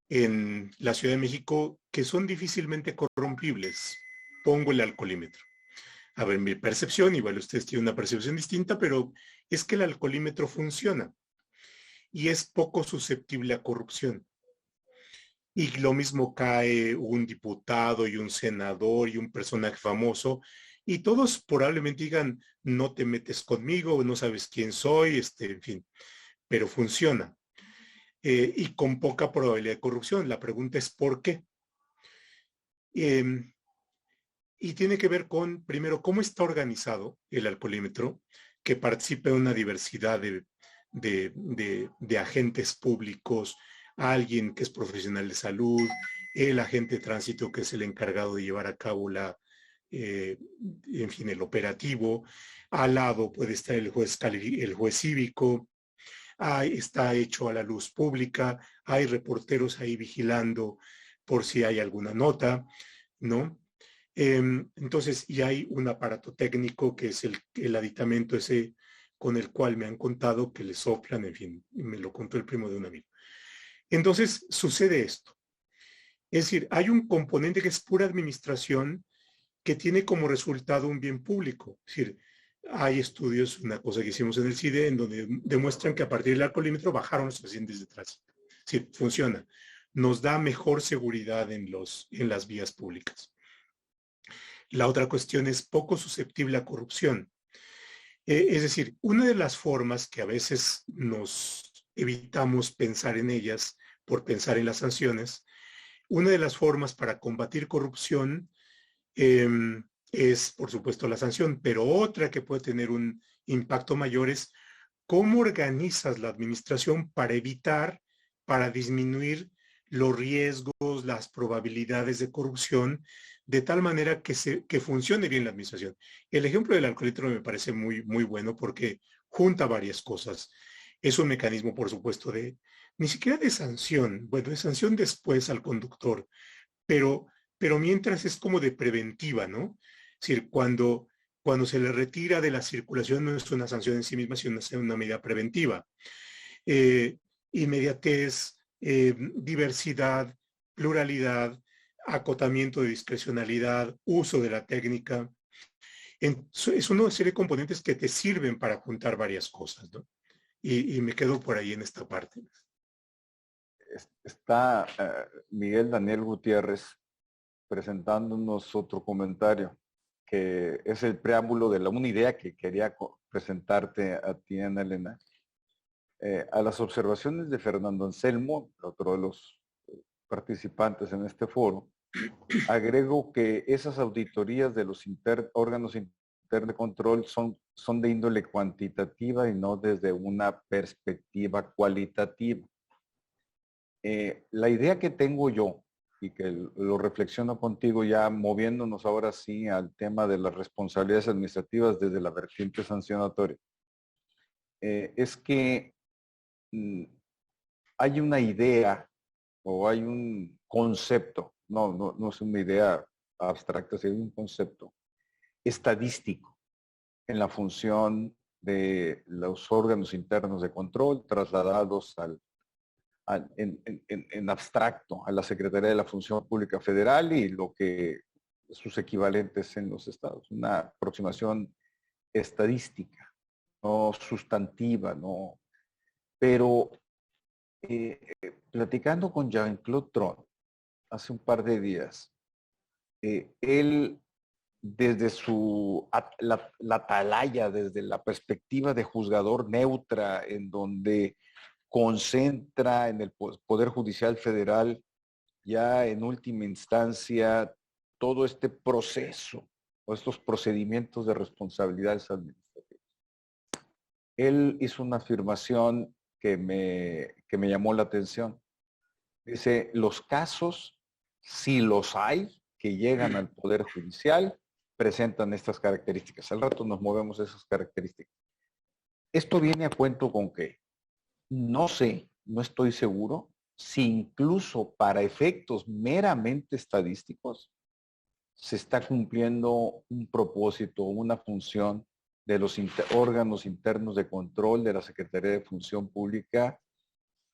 en la Ciudad de México que son difícilmente corrompibles. Pongo el alcoholímetro. A ver, mi percepción, igual ustedes tienen una percepción distinta, pero es que el alcoholímetro funciona y es poco susceptible a corrupción. Y lo mismo cae un diputado y un senador y un personaje famoso, y todos probablemente digan, no te metes conmigo, no sabes quién soy, en fin, pero funciona. Y con poca probabilidad de corrupción. La pregunta es ¿por qué? Y tiene que ver con, primero, cómo está organizado el alcoholímetro, que participe en una diversidad de agentes públicos, alguien que es profesional de salud, el agente de tránsito que es el encargado de llevar a cabo en fin, el operativo. Al lado puede estar el juez cívico. Está hecho a la luz pública, hay reporteros ahí vigilando por si hay alguna nota, ¿no? Entonces, y hay un aparato técnico que es el aditamento ese con el cual me han contado que le soplan, en fin, me lo contó el primo de un amigo. Entonces, sucede esto. Es decir, hay un componente que es pura administración que tiene como resultado un bien público. Es decir, hay estudios, una cosa que hicimos en el CIDE, en donde demuestran que a partir del alcoholímetro bajaron los accidentes de tránsito. Es decir, funciona. Nos da mejor seguridad en las vías públicas. La otra cuestión es poco susceptible a corrupción. Es decir, una de las formas que a veces nos evitamos pensar en ellas por pensar en las sanciones, una de las formas para combatir corrupción es, por supuesto, la sanción, pero otra que puede tener un impacto mayor es cómo organizas la administración para evitar, para disminuir los riesgos, las probabilidades de corrupción, de tal manera que funcione bien la administración. El ejemplo del alcoholímetro me parece muy, muy bueno porque junta varias cosas. Es un mecanismo, por supuesto, ni siquiera de sanción, bueno, de sanción después al conductor, pero mientras es como de preventiva, ¿no? Es decir, cuando se le retira de la circulación no es una sanción en sí misma, sino una medida preventiva. Inmediatez, diversidad, pluralidad, acotamiento de discrecionalidad, uso de la técnica. Es una serie de componentes que te sirven para juntar varias cosas, ¿no? Y me quedo por ahí en esta parte. Está Miguel Daniel Gutiérrez presentándonos otro comentario, que es el preámbulo de una idea que quería presentarte a ti, Ana Elena. A las observaciones de Fernando Anselmo, otro de los participantes en este foro, agrego que esas auditorías de los órganos internos de control son de índole cuantitativa y no desde una perspectiva cualitativa. La idea que tengo yo, y que lo reflexiono contigo ya moviéndonos ahora sí al tema de las responsabilidades administrativas desde la vertiente sancionatoria, es que hay una idea o hay un concepto, no es una idea abstracta, sino un concepto estadístico en la función de los órganos internos de control trasladados en abstracto a la Secretaría de la Función Pública Federal y lo que sus equivalentes en los estados. Una aproximación estadística, no sustantiva, no. Pero platicando con Jean-Claude Tron hace un par de días, él desde la atalaya, desde la perspectiva de juzgador neutra, en donde concentra en el Poder Judicial Federal, ya en última instancia, todo este proceso o estos procedimientos de responsabilidades administrativas. Él hizo una afirmación que me llamó la atención. Dice, los casos, si los hay, que llegan al Poder Judicial, presentan estas características. Al rato nos movemos esas características. Esto viene a cuento con que no sé, no estoy seguro, si incluso para efectos meramente estadísticos se está cumpliendo un propósito, una función de los órganos internos de control de la Secretaría de Función Pública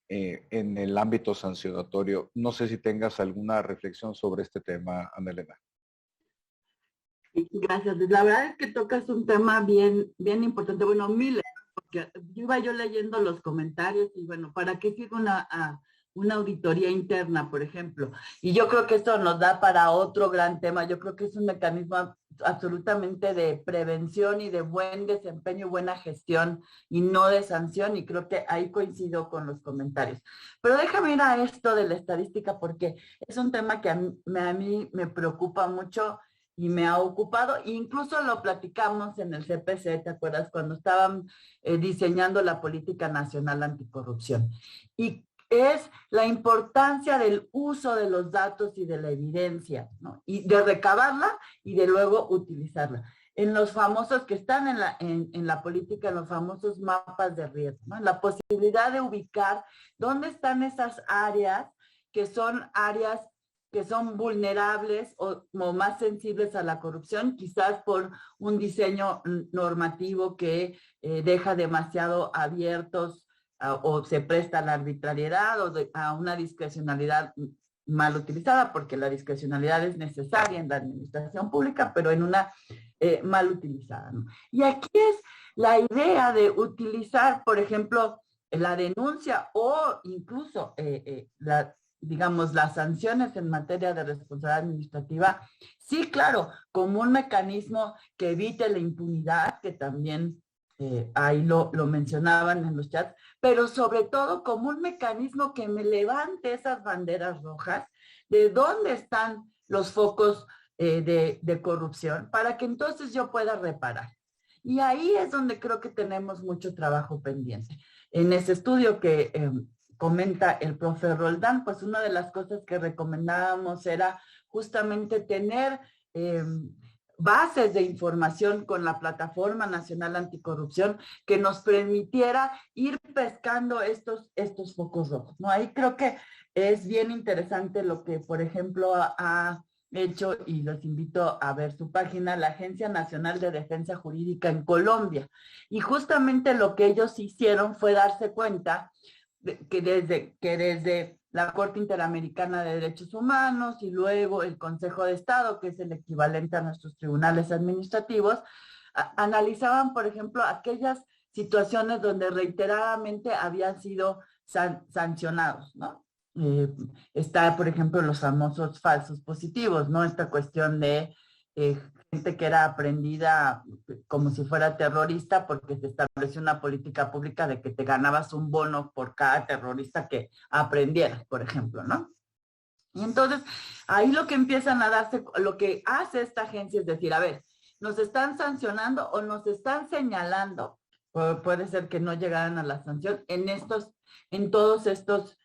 en el ámbito sancionatorio. No sé si tengas alguna reflexión sobre este tema, Ana Elena. Gracias. La verdad es que tocas un tema bien importante. Bueno, miles, porque iba yo leyendo los comentarios y bueno, ¿para qué sirve una auditoría interna, por ejemplo? Y yo creo que esto nos da para otro gran tema. Yo creo que es un mecanismo absolutamente de prevención y de buen desempeño y buena gestión y no de sanción, y creo que ahí coincido con los comentarios. Pero déjame ir a esto de la estadística porque es un tema que a mí me preocupa mucho y me ha ocupado, incluso lo platicamos en el CPC, ¿te acuerdas? Cuando estaban diseñando la política nacional anticorrupción. Y es la importancia del uso de los datos y de la evidencia, ¿no? Y de recabarla y de luego utilizarla. En los famosos que están en la política, en los famosos mapas de riesgo, ¿no? La posibilidad de ubicar dónde están esas áreas que son vulnerables o más sensibles a la corrupción, quizás por un diseño normativo que deja demasiado abiertos o se presta a la arbitrariedad o a una discrecionalidad mal utilizada, porque la discrecionalidad es necesaria en la administración pública, pero en una mal utilizada, ¿no? Y aquí es la idea de utilizar, por ejemplo, la denuncia o incluso digamos, las sanciones en materia de responsabilidad administrativa, sí, claro, como un mecanismo que evite la impunidad, que también ahí lo mencionaban en los chats, pero sobre todo como un mecanismo que me levante esas banderas rojas de dónde están los focos de corrupción, para que entonces yo pueda reparar. Y ahí es donde creo que tenemos mucho trabajo pendiente. En ese estudio que comenta el profe Roldán, pues una de las cosas que recomendábamos era justamente tener bases de información con la Plataforma Nacional Anticorrupción que nos permitiera ir pescando estos focos rojos, ¿no? Ahí creo que es bien interesante lo que, por ejemplo, ha hecho, y los invito a ver su página, la Agencia Nacional de Defensa Jurídica en Colombia. Y justamente lo que ellos hicieron fue darse cuenta que desde la Corte Interamericana de Derechos Humanos y luego el Consejo de Estado, que es el equivalente a nuestros tribunales administrativos, analizaban, por ejemplo, aquellas situaciones donde reiteradamente habían sido sancionados, ¿no? Está, por ejemplo, los famosos falsos positivos, ¿no? Esta cuestión de gente que era aprendida como si fuera terrorista porque se estableció una política pública de que te ganabas un bono por cada terrorista que aprendieras, por ejemplo, ¿no? Y entonces, ahí lo que empiezan a darse, lo que hace esta agencia es decir, a ver, nos están sancionando o nos están señalando, puede ser que no llegaran a la sanción en todos estos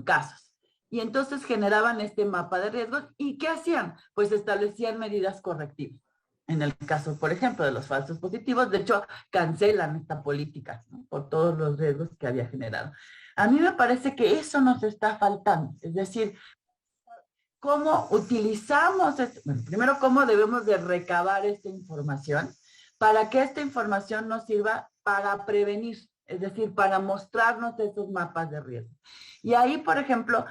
casos. Y entonces generaban este mapa de riesgos. ¿Y qué hacían? Pues establecían medidas correctivas. En el caso, por ejemplo, de los falsos positivos, de hecho, cancelan esta política, ¿no? Por todos los riesgos que había generado. A mí me parece que eso nos está faltando. Es decir, cómo utilizamos, bueno, primero, cómo debemos de recabar esta información para que esta información nos sirva para prevenir, es decir, para mostrarnos esos mapas de riesgo. Y ahí, por ejemplo,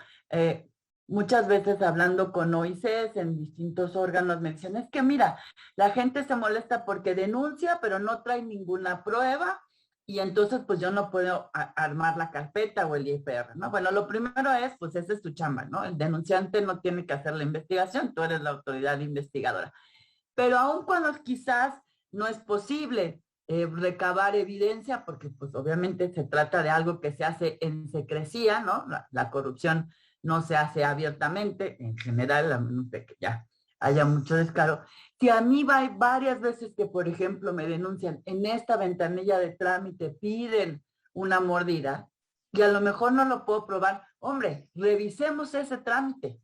muchas veces hablando con OICs en distintos órganos me dicen, es que mira, la gente se molesta porque denuncia, pero no trae ninguna prueba, y entonces pues yo no puedo armar la carpeta o el IFR, ¿no? Bueno, lo primero es, pues esa es tu chamba, ¿no? El denunciante no tiene que hacer la investigación, tú eres la autoridad investigadora. Pero aun cuando quizás no es posible recabar evidencia, porque pues obviamente se trata de algo que se hace en secrecía, ¿no? La corrupción no se hace abiertamente, en general, a menos de que ya haya mucho descaro. Si a mí va varias veces que, por ejemplo, me denuncian en esta ventanilla de trámite, piden una mordida, y a lo mejor no lo puedo probar, hombre, revisemos ese trámite.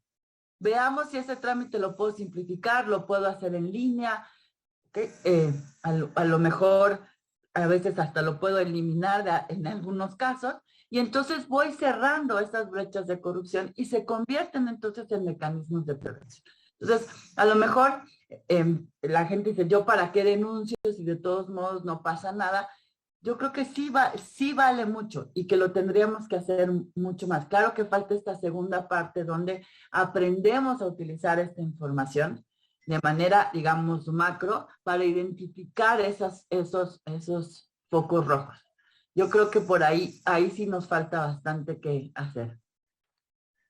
Veamos si ese trámite lo puedo simplificar, lo puedo hacer en línea, ¿okay? A lo mejor a veces hasta lo puedo eliminar en algunos casos, y entonces voy cerrando esas brechas de corrupción y se convierten entonces en mecanismos de prevención. Entonces, a lo mejor la gente dice, ¿yo para qué denuncio si de todos modos no pasa nada? Yo creo que sí vale mucho y que lo tendríamos que hacer mucho más. Claro que falta esta segunda parte donde aprendemos a utilizar esta información de manera, digamos, macro para identificar esos focos rojos. Yo creo que por ahí sí nos falta bastante que hacer.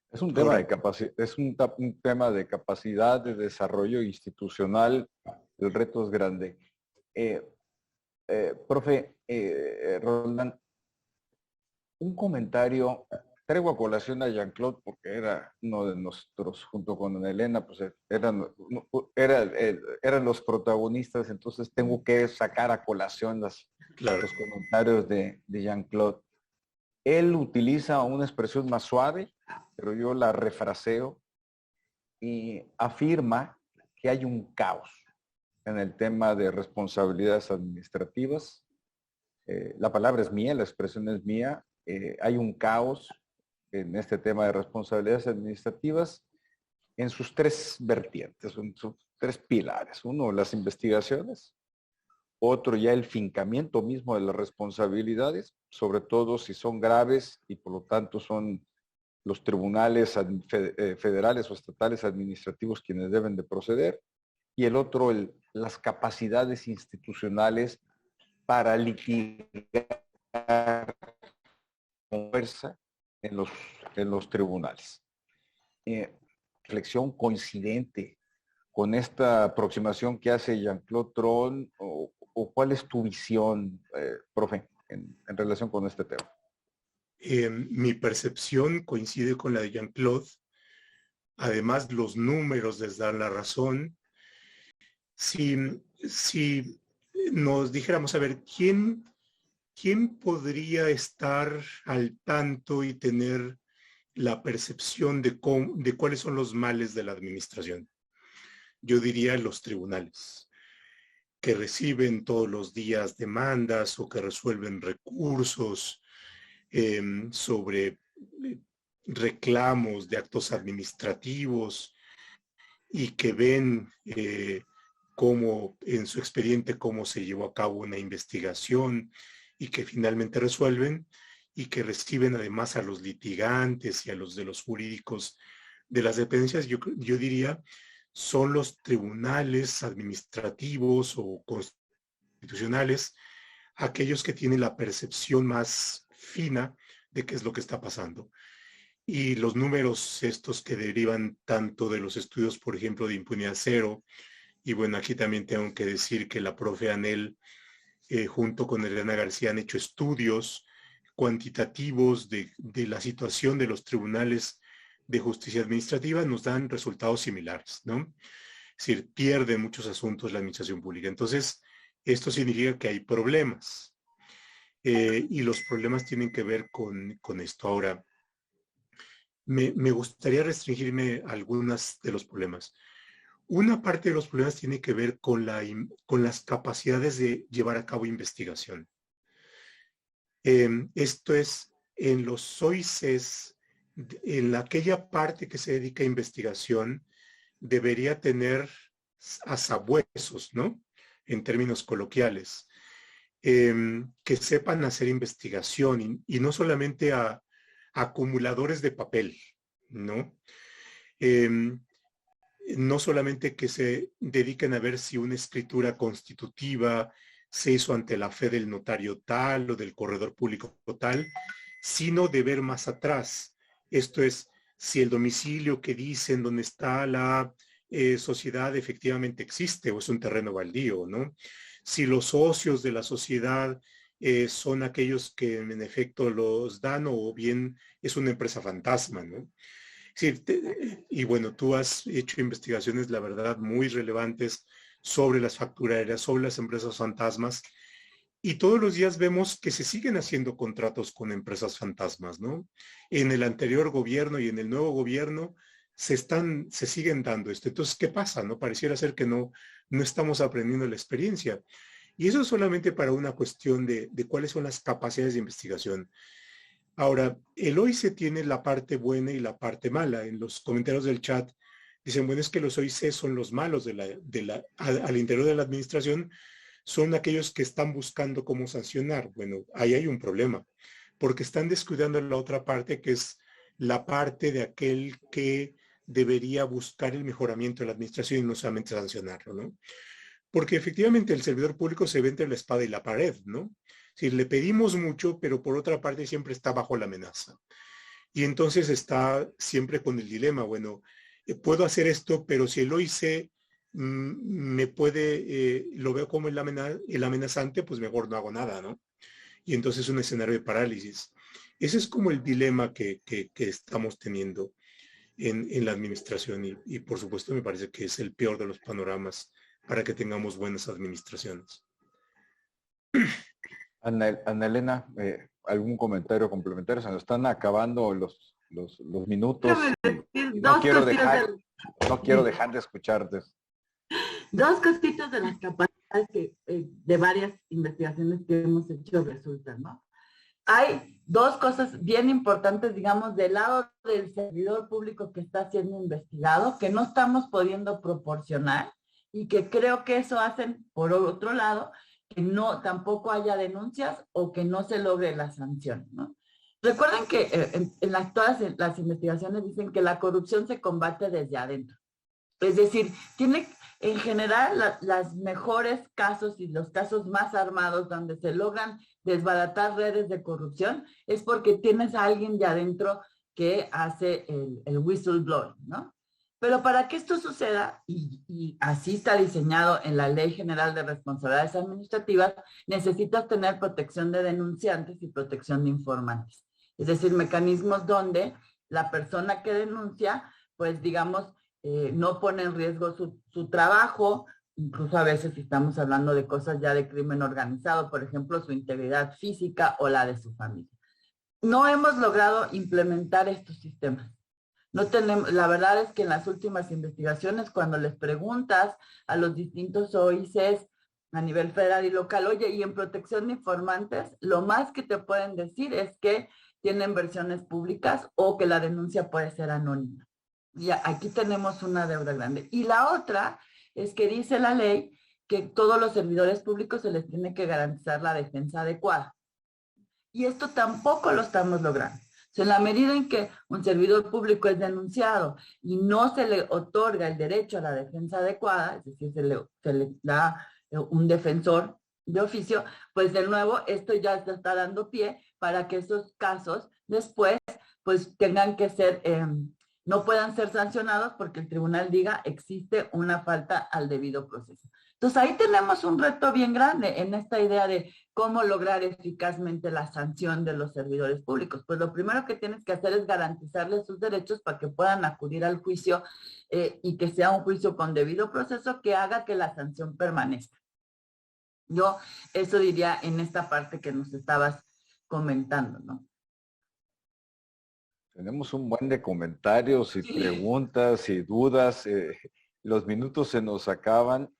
Es un tema de capacidad, es un tema de capacidad de desarrollo institucional. El reto es grande. Profe Roldán, un comentario, traigo a colación a Jean-Claude porque era uno de nosotros, junto con Elena, pues eran los protagonistas, entonces tengo que sacar a colación los comentarios de Jean-Claude. Él utiliza una expresión más suave, pero yo la refraseo y afirma que hay un caos en el tema de responsabilidades administrativas. La palabra es mía, la expresión es mía. Hay un caos en este tema de responsabilidades administrativas en sus tres vertientes, en sus tres pilares. Uno, las investigaciones. Otro, ya el fincamiento mismo de las responsabilidades, sobre todo si son graves y por lo tanto son los tribunales federales o estatales administrativos quienes deben de proceder. Y el otro, las capacidades institucionales para litigar con fuerza en los tribunales. Reflexión coincidente con esta aproximación que hace Jean-Claude Tron, o cuál es tu visión, profe, en relación con este tema? Mi percepción coincide con la de Jean-Claude. Además, los números les dan la razón. Si nos dijéramos, a ver, ¿quién podría estar al tanto y tener la percepción de cuáles son los males de la administración? Yo diría los tribunales, que reciben todos los días demandas o que resuelven recursos sobre reclamos de actos administrativos y que ven cómo en su expediente cómo se llevó a cabo una investigación y que finalmente resuelven, y que reciben además a los litigantes y a los de los jurídicos de las dependencias. Yo diría son los tribunales administrativos o constitucionales aquellos que tienen la percepción más fina de qué es lo que está pasando. Y los números estos que derivan tanto de los estudios, por ejemplo, de impunidad cero, y bueno, aquí también tengo que decir que la profe Anel, junto con Elena García, han hecho estudios cuantitativos de la situación de los tribunales de justicia administrativa, nos dan resultados similares, ¿no? Es decir, pierde muchos asuntos la administración pública. Entonces, esto significa que hay problemas. Y los problemas tienen que ver con esto. Ahora, me gustaría restringirme a algunos de los problemas. Una parte de los problemas tiene que ver con las capacidades de llevar a cabo investigación. Esto es, en los SOICES, en aquella parte que se dedica a investigación, debería tener asabuesos, ¿no? En términos coloquiales, que sepan hacer investigación y no solamente a acumuladores de papel, ¿no? No solamente que se dediquen a ver si una escritura constitutiva se hizo ante la fe del notario tal o del corredor público tal, sino de ver más atrás. Esto es, si el domicilio que dicen donde está la sociedad efectivamente existe o es un terreno baldío, ¿no? Si los socios de la sociedad son aquellos que en efecto los dan o bien es una empresa fantasma, ¿no? Sí, y bueno, tú has hecho investigaciones, la verdad, muy relevantes sobre las factureras, sobre las empresas fantasmas, y todos los días vemos que se siguen haciendo contratos con empresas fantasmas, ¿no? En el anterior gobierno y en el nuevo gobierno se siguen dando esto. Entonces, ¿qué pasa? ¿No? Pareciera ser que no estamos aprendiendo la experiencia. Y eso es solamente para una cuestión de cuáles son las capacidades de investigación. Ahora, el OIC tiene la parte buena y la parte mala. En los comentarios del chat dicen, bueno, es que los OIC son los malos al interior de la administración, son aquellos que están buscando cómo sancionar. Bueno, ahí hay un problema, porque están descuidando la otra parte, que es la parte de aquel que debería buscar el mejoramiento de la administración y no solamente sancionarlo, ¿no? Porque efectivamente el servidor público se ve entre la espada y la pared, ¿no? Si le pedimos mucho, pero por otra parte siempre está bajo la amenaza. Y entonces está siempre con el dilema, bueno, puedo hacer esto, pero si el OIC me puede, lo veo como el amenazante, pues mejor no hago nada, ¿no? Y entonces es un escenario de parálisis. Ese es como el dilema que estamos teniendo en la administración y por supuesto me parece que es el peor de los panoramas para que tengamos buenas administraciones. Ana Elena, ¿algún comentario complementario? Se nos están acabando los minutos. No quiero dejar de escucharte. Dos cositas de las capacidades que de varias investigaciones que hemos hecho resultan, ¿no? Hay dos cosas bien importantes, digamos, del lado del servidor público que está siendo investigado, que no estamos pudiendo proporcionar y que creo que eso hacen, por otro lado, que no tampoco haya denuncias o que no se logre la sanción, ¿no? Recuerden que todas las investigaciones dicen que la corrupción se combate desde adentro. Es decir, en general las mejores casos y los casos más armados donde se logran desbaratar redes de corrupción es porque tienes a alguien de adentro que hace el whistleblower, ¿no? Pero para que esto suceda, y así está diseñado en la Ley General de Responsabilidades Administrativas, necesitas tener protección de denunciantes y protección de informantes. Es decir, mecanismos donde la persona que denuncia, pues digamos, no pone en riesgo su trabajo, incluso a veces si estamos hablando de cosas ya de crimen organizado, por ejemplo, su integridad física o la de su familia. No hemos logrado implementar estos sistemas. No tenemos, la verdad es que en las últimas investigaciones, cuando les preguntas a los distintos OICs a nivel federal y local, oye, y en protección de informantes, lo más que te pueden decir es que tienen versiones públicas o que la denuncia puede ser anónima. Y aquí tenemos una deuda grande. Y la otra es que dice la ley que todos los servidores públicos se les tiene que garantizar la defensa adecuada. Y esto tampoco lo estamos logrando. O sea, en la medida en que un servidor público es denunciado y no se le otorga el derecho a la defensa adecuada, es decir, se le da un defensor de oficio, pues de nuevo esto ya está dando pie para que esos casos después pues tengan que ser, no puedan ser sancionados porque el tribunal diga existe una falta al debido proceso. Entonces ahí tenemos un reto bien grande en esta idea de cómo lograr eficazmente la sanción de los servidores públicos. Pues lo primero que tienes que hacer es garantizarles sus derechos para que puedan acudir al juicio y que sea un juicio con debido proceso que haga que la sanción permanezca. Yo eso diría en esta parte que nos estabas comentando, ¿no? Tenemos un buen de comentarios y preguntas y dudas. Los minutos se nos acaban.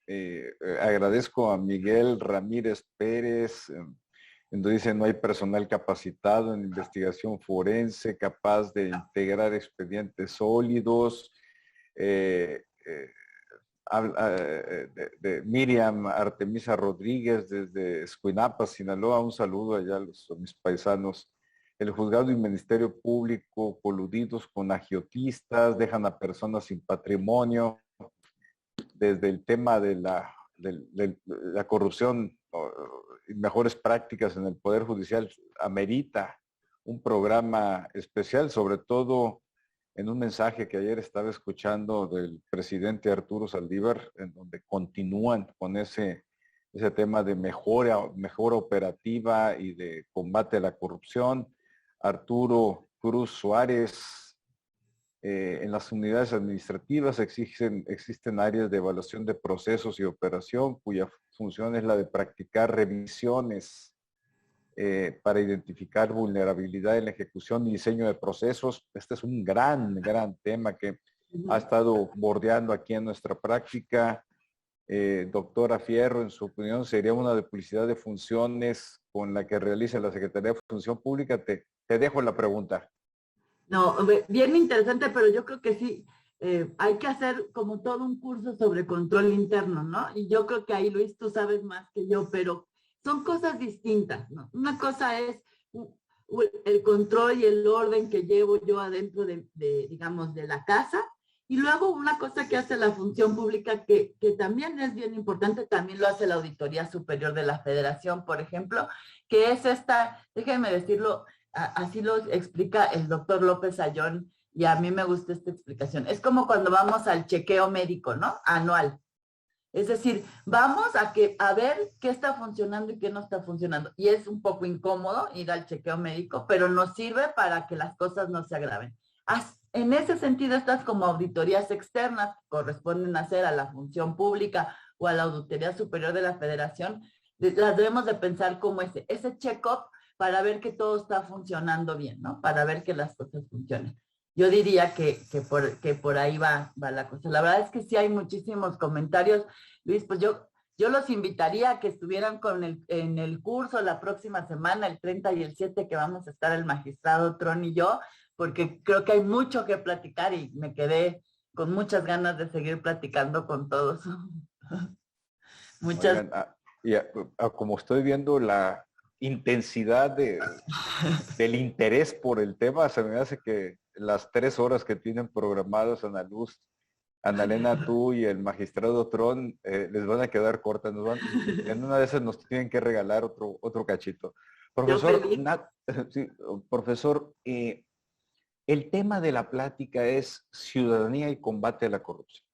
Agradezco a Miguel Ramírez Pérez, donde dice no hay personal capacitado en investigación forense capaz de integrar expedientes sólidos. De Miriam Artemisa Rodríguez desde Escuinapa, Sinaloa, un saludo allá a mis paisanos. El juzgado y ministerio público coludidos con agiotistas, dejan a personas sin patrimonio. Desde el tema de la corrupción y mejores prácticas en el Poder Judicial, amerita un programa especial, sobre todo en un mensaje que ayer estaba escuchando del presidente Arturo Saldívar, en donde continúan con ese tema de mejora operativa y de combate a la corrupción. Arturo Cruz Suárez, en las unidades administrativas existen áreas de evaluación de procesos y operación cuya función es la de practicar revisiones para identificar vulnerabilidad en la ejecución y diseño de procesos. Este es un gran tema que ha estado bordeando aquí en nuestra práctica. Doctora Fierro, en su opinión, ¿sería una duplicidad de funciones con la que realiza la Secretaría de Función Pública? Te dejo la pregunta. No, bien interesante, pero yo creo que sí, hay que hacer como todo un curso sobre control interno, ¿no? Y yo creo que ahí, Luis, tú sabes más que yo, pero son cosas distintas, ¿no? Una cosa es el control y el orden que llevo yo adentro digamos, de la casa, y luego una cosa que hace la función pública que también es bien importante, también lo hace la Auditoría Superior de la Federación, por ejemplo, que es esta, déjenme decirlo, así lo explica el doctor López Ayón, y a mí me gusta esta explicación. Es como cuando vamos al chequeo médico, ¿no? Anual. Es decir, vamos a ver qué está funcionando y qué no está funcionando. Y es un poco incómodo ir al chequeo médico, pero nos sirve para que las cosas no se agraven. En ese sentido, estas como auditorías externas corresponden hacer a la función pública o a la Auditoría Superior de la Federación, las debemos de pensar como ese check-up para ver que todo está funcionando bien, ¿no? Para ver que las cosas funcionen. Yo diría que por ahí va la cosa. La verdad es que sí hay muchísimos comentarios. Luis, pues yo los invitaría a que estuvieran en el curso la próxima semana, el 30 y el 7, que vamos a estar el magistrado Tron y yo, porque creo que hay mucho que platicar y me quedé con muchas ganas de seguir platicando con todos. Muchas. Oigan, como estoy viendo la intensidad del interés por el tema, se me hace que las 3 horas que tienen programadas Ana Luz, Ana Elena, tú y el magistrado Tron, les van a quedar cortas. En una de esas nos tienen que regalar otro cachito. Profesor, sí, profesor, el tema de la plática es ciudadanía y combate a la corrupción.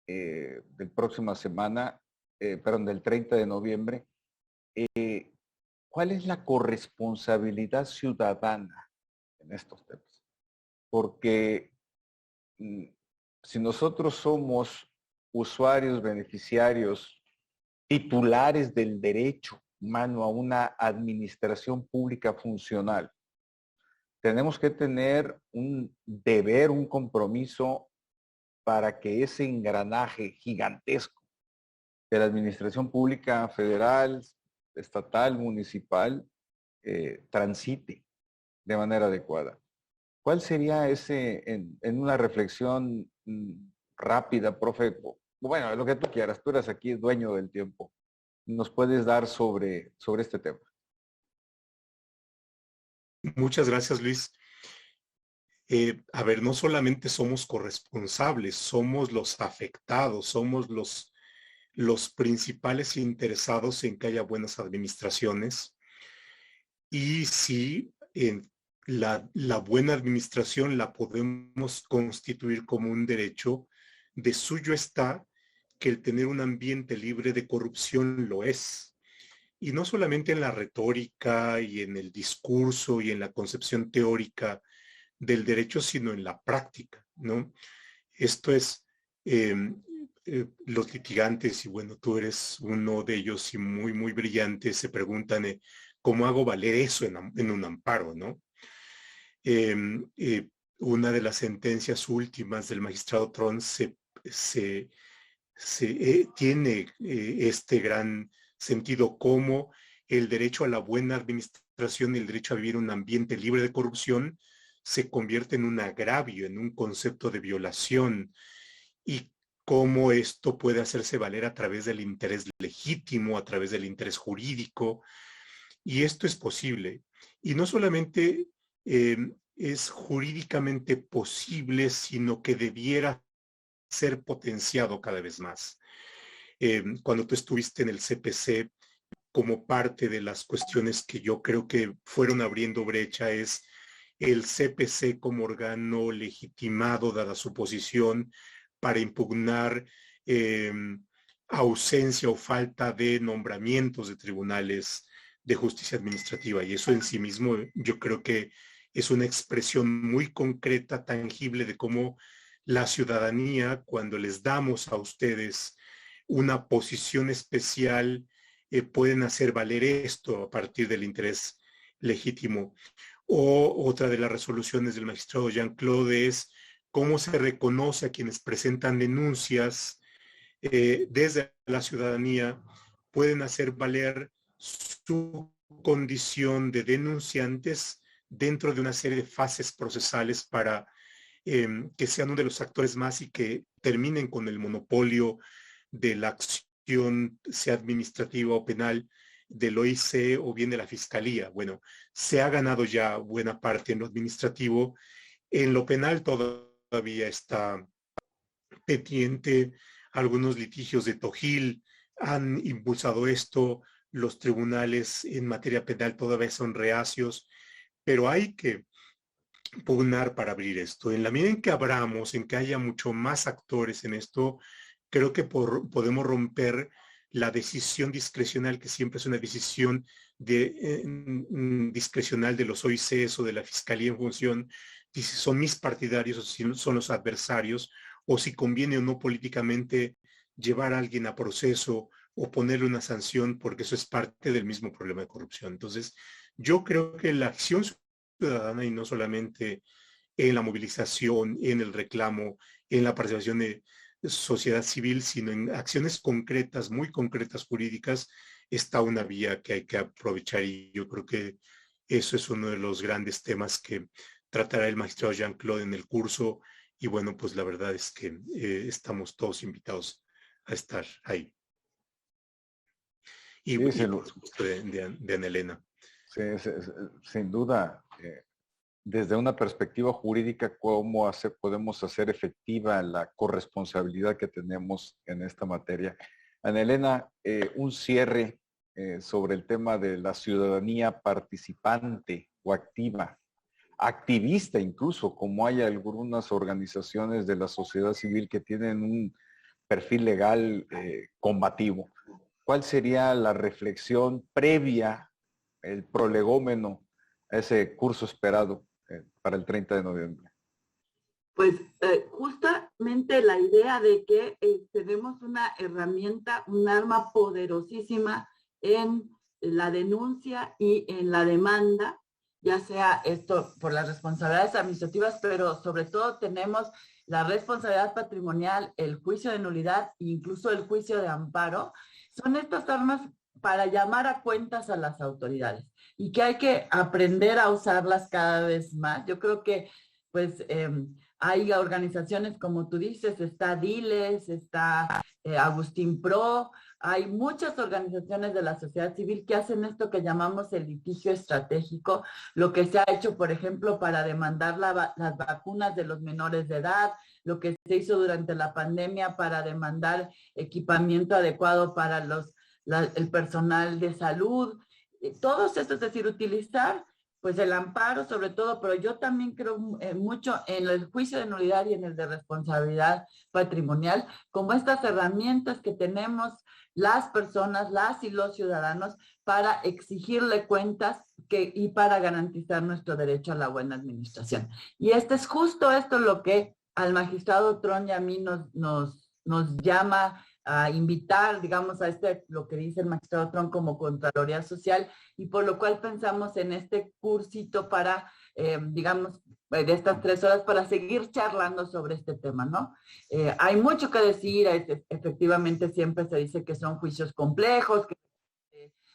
Del próxima semana, del 30 de noviembre, ¿cuál es la corresponsabilidad ciudadana en estos temas? Porque si nosotros somos usuarios, beneficiarios, titulares del derecho humano a una administración pública funcional, tenemos que tener un deber, un compromiso para que ese engranaje gigantesco de la administración pública federal, estatal, municipal, transite de manera adecuada. ¿Cuál sería ese, en una reflexión rápida, profe? Bueno, lo que tú quieras, tú eres aquí dueño del tiempo. ¿Nos puedes dar sobre este tema? Muchas gracias, Luis. A ver, no solamente somos corresponsables, somos los afectados, somos los principales interesados en que haya buenas administraciones. Y sí, la buena administración la podemos constituir como un derecho. De suyo está que el tener un ambiente libre de corrupción lo es. Y no solamente en la retórica y en el discurso y en la concepción teórica del derecho, sino en la práctica, ¿no? Esto es, los litigantes, y bueno, tú eres uno de ellos y muy, muy brillante, se preguntan, ¿cómo hago valer eso en un amparo, no? Una de las sentencias últimas del magistrado Tron tiene este gran sentido, como el derecho a la buena administración y el derecho a vivir en un ambiente libre de corrupción se convierte en un agravio, en un concepto de violación, y cómo esto puede hacerse valer a través del interés legítimo, a través del interés jurídico, y esto es posible. Y no solamente es jurídicamente posible, sino que debiera ser potenciado cada vez más. Cuando tú estuviste en el CPC, como parte de las cuestiones que yo creo que fueron abriendo brecha es el CPC como órgano legitimado, dada su posición, para impugnar ausencia o falta de nombramientos de tribunales de justicia administrativa. Y eso en sí mismo yo creo que es una expresión muy concreta, tangible, de cómo la ciudadanía, cuando les damos a ustedes una posición especial, pueden hacer valer esto a partir del interés legítimo. O otra de las resoluciones del magistrado Jean-Claude es cómo se reconoce a quienes presentan denuncias desde la ciudadanía, pueden hacer valer su condición de denunciantes dentro de una serie de fases procesales para que sean uno de los actores más y que terminen con el monopolio de la acción, sea administrativa o penal, del OIC o bien de la Fiscalía. Bueno, se ha ganado ya buena parte en lo administrativo. En lo penal todavía está pendiente. Algunos litigios de Togil han impulsado esto. Los tribunales en materia penal todavía son reacios, pero hay que pugnar para abrir esto. En la medida en que abramos, en que haya mucho más actores en esto, creo que podemos romper la decisión discrecional, que siempre es una decisión discrecional de los OICs o de la Fiscalía en función de si son mis partidarios o si son los adversarios, o si conviene o no políticamente llevar a alguien a proceso o ponerle una sanción, porque eso es parte del mismo problema de corrupción. Entonces, yo creo que la acción ciudadana, y no solamente en la movilización, en el reclamo, en la participación de sociedad civil, sino en acciones concretas, muy concretas jurídicas, está una vía que hay que aprovechar, y yo creo que eso es uno de los grandes temas que tratará el magistrado Jean-Claude en el curso, y bueno, pues la verdad es que estamos todos invitados a estar ahí. Y, sí, por supuesto de Ana Elena. Sí, sin duda, desde una perspectiva jurídica, ¿cómo podemos hacer efectiva la corresponsabilidad que tenemos en esta materia? Ana Elena, un cierre sobre el tema de la ciudadanía participante o activa, activista incluso, como hay algunas organizaciones de la sociedad civil que tienen un perfil legal combativo. ¿Cuál sería la reflexión previa, el prolegómeno a ese curso esperado para el 30 de noviembre? Pues justamente la idea de que tenemos una herramienta, un arma poderosísima en la denuncia y en la demanda, ya sea esto por las responsabilidades administrativas, pero sobre todo tenemos la responsabilidad patrimonial, el juicio de nulidad e incluso el juicio de amparo. Son estas armas para llamar a cuentas a las autoridades y que hay que aprender a usarlas cada vez más. Yo creo que pues hay organizaciones como tú dices, está Diles, está Agustín Pro, hay muchas organizaciones de la sociedad civil que hacen esto que llamamos el litigio estratégico, lo que se ha hecho, por ejemplo, para demandar las vacunas de los menores de edad, lo que se hizo durante la pandemia para demandar equipamiento adecuado para el personal de salud, todos estos, es decir, utilizar pues el amparo sobre todo, pero yo también creo mucho en el juicio de nulidad y en el de responsabilidad patrimonial, como estas herramientas que tenemos las personas, las y los ciudadanos, para exigirle cuentas y para garantizar nuestro derecho a la buena administración. Y es justo esto lo que al magistrado Tron y a mí nos nos llama a invitar, digamos, a lo que dice el magistrado Trump como Contraloría Social, y por lo cual pensamos en este cursito para, digamos, de estas 3 horas para seguir charlando sobre este tema, ¿no? Hay mucho que decir, efectivamente siempre se dice que son juicios complejos, que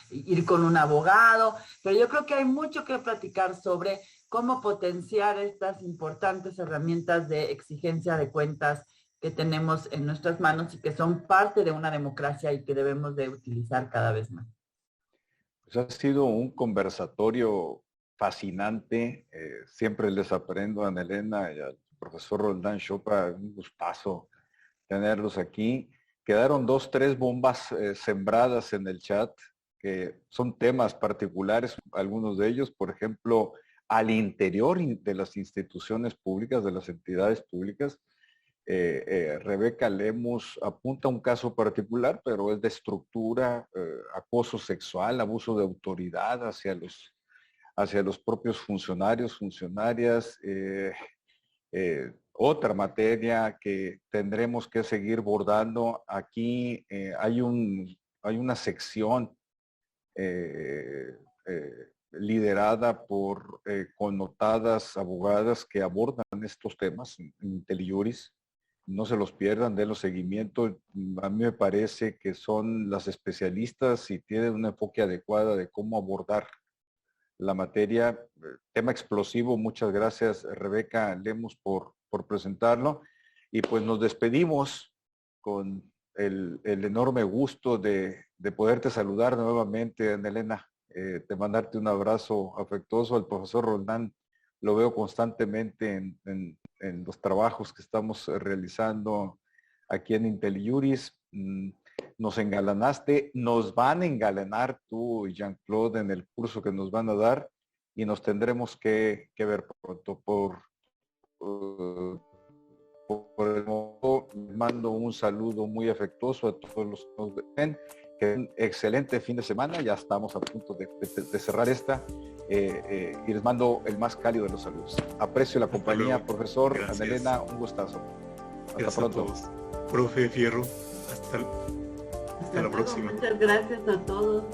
ir con un abogado, pero yo creo que hay mucho que platicar sobre cómo potenciar estas importantes herramientas de exigencia de cuentas que tenemos en nuestras manos y que son parte de una democracia y que debemos de utilizar cada vez más. Pues ha sido un conversatorio fascinante. Siempre les aprendo a Ana Elena y al profesor Roldán Chopa, un gustazo tenerlos aquí. Quedaron 2, 3 bombas sembradas en el chat, que son temas particulares, algunos de ellos, por ejemplo, al interior de las instituciones públicas, de las entidades públicas. Rebeca Lemus apunta a un caso particular, pero es de estructura, acoso sexual, abuso de autoridad hacia los propios funcionarios, funcionarias. Otra materia que tendremos que seguir bordando. Aquí hay una sección liderada por connotadas abogadas que abordan estos temas en IntelliJuris. No se los pierdan, denlos seguimiento. A mí me parece que son las especialistas y tienen un enfoque adecuado de cómo abordar la materia. Tema explosivo. Muchas gracias, Rebeca Lemus, por presentarlo. Y pues nos despedimos con el enorme gusto de poderte saludar nuevamente, Ana Elena, de mandarte un abrazo afectuoso. Al profesor Roldán lo veo constantemente en los trabajos que estamos realizando aquí en IntelliJuris. Nos engalanaste, nos van a engalanar tú y Jean-Claude en el curso que nos van a dar, y nos tendremos que ver pronto. Por el momento, mando un saludo muy afectuoso a todos los que nos ven. Que un excelente fin de semana. Ya estamos a punto de cerrar esta. Y les mando el más cálido de los saludos. Aprecio la compañía, profesor. Gracias. Ana Elena, un gustazo. Hasta pronto. Profe Fierro, hasta la próxima. Muchas gracias a todos.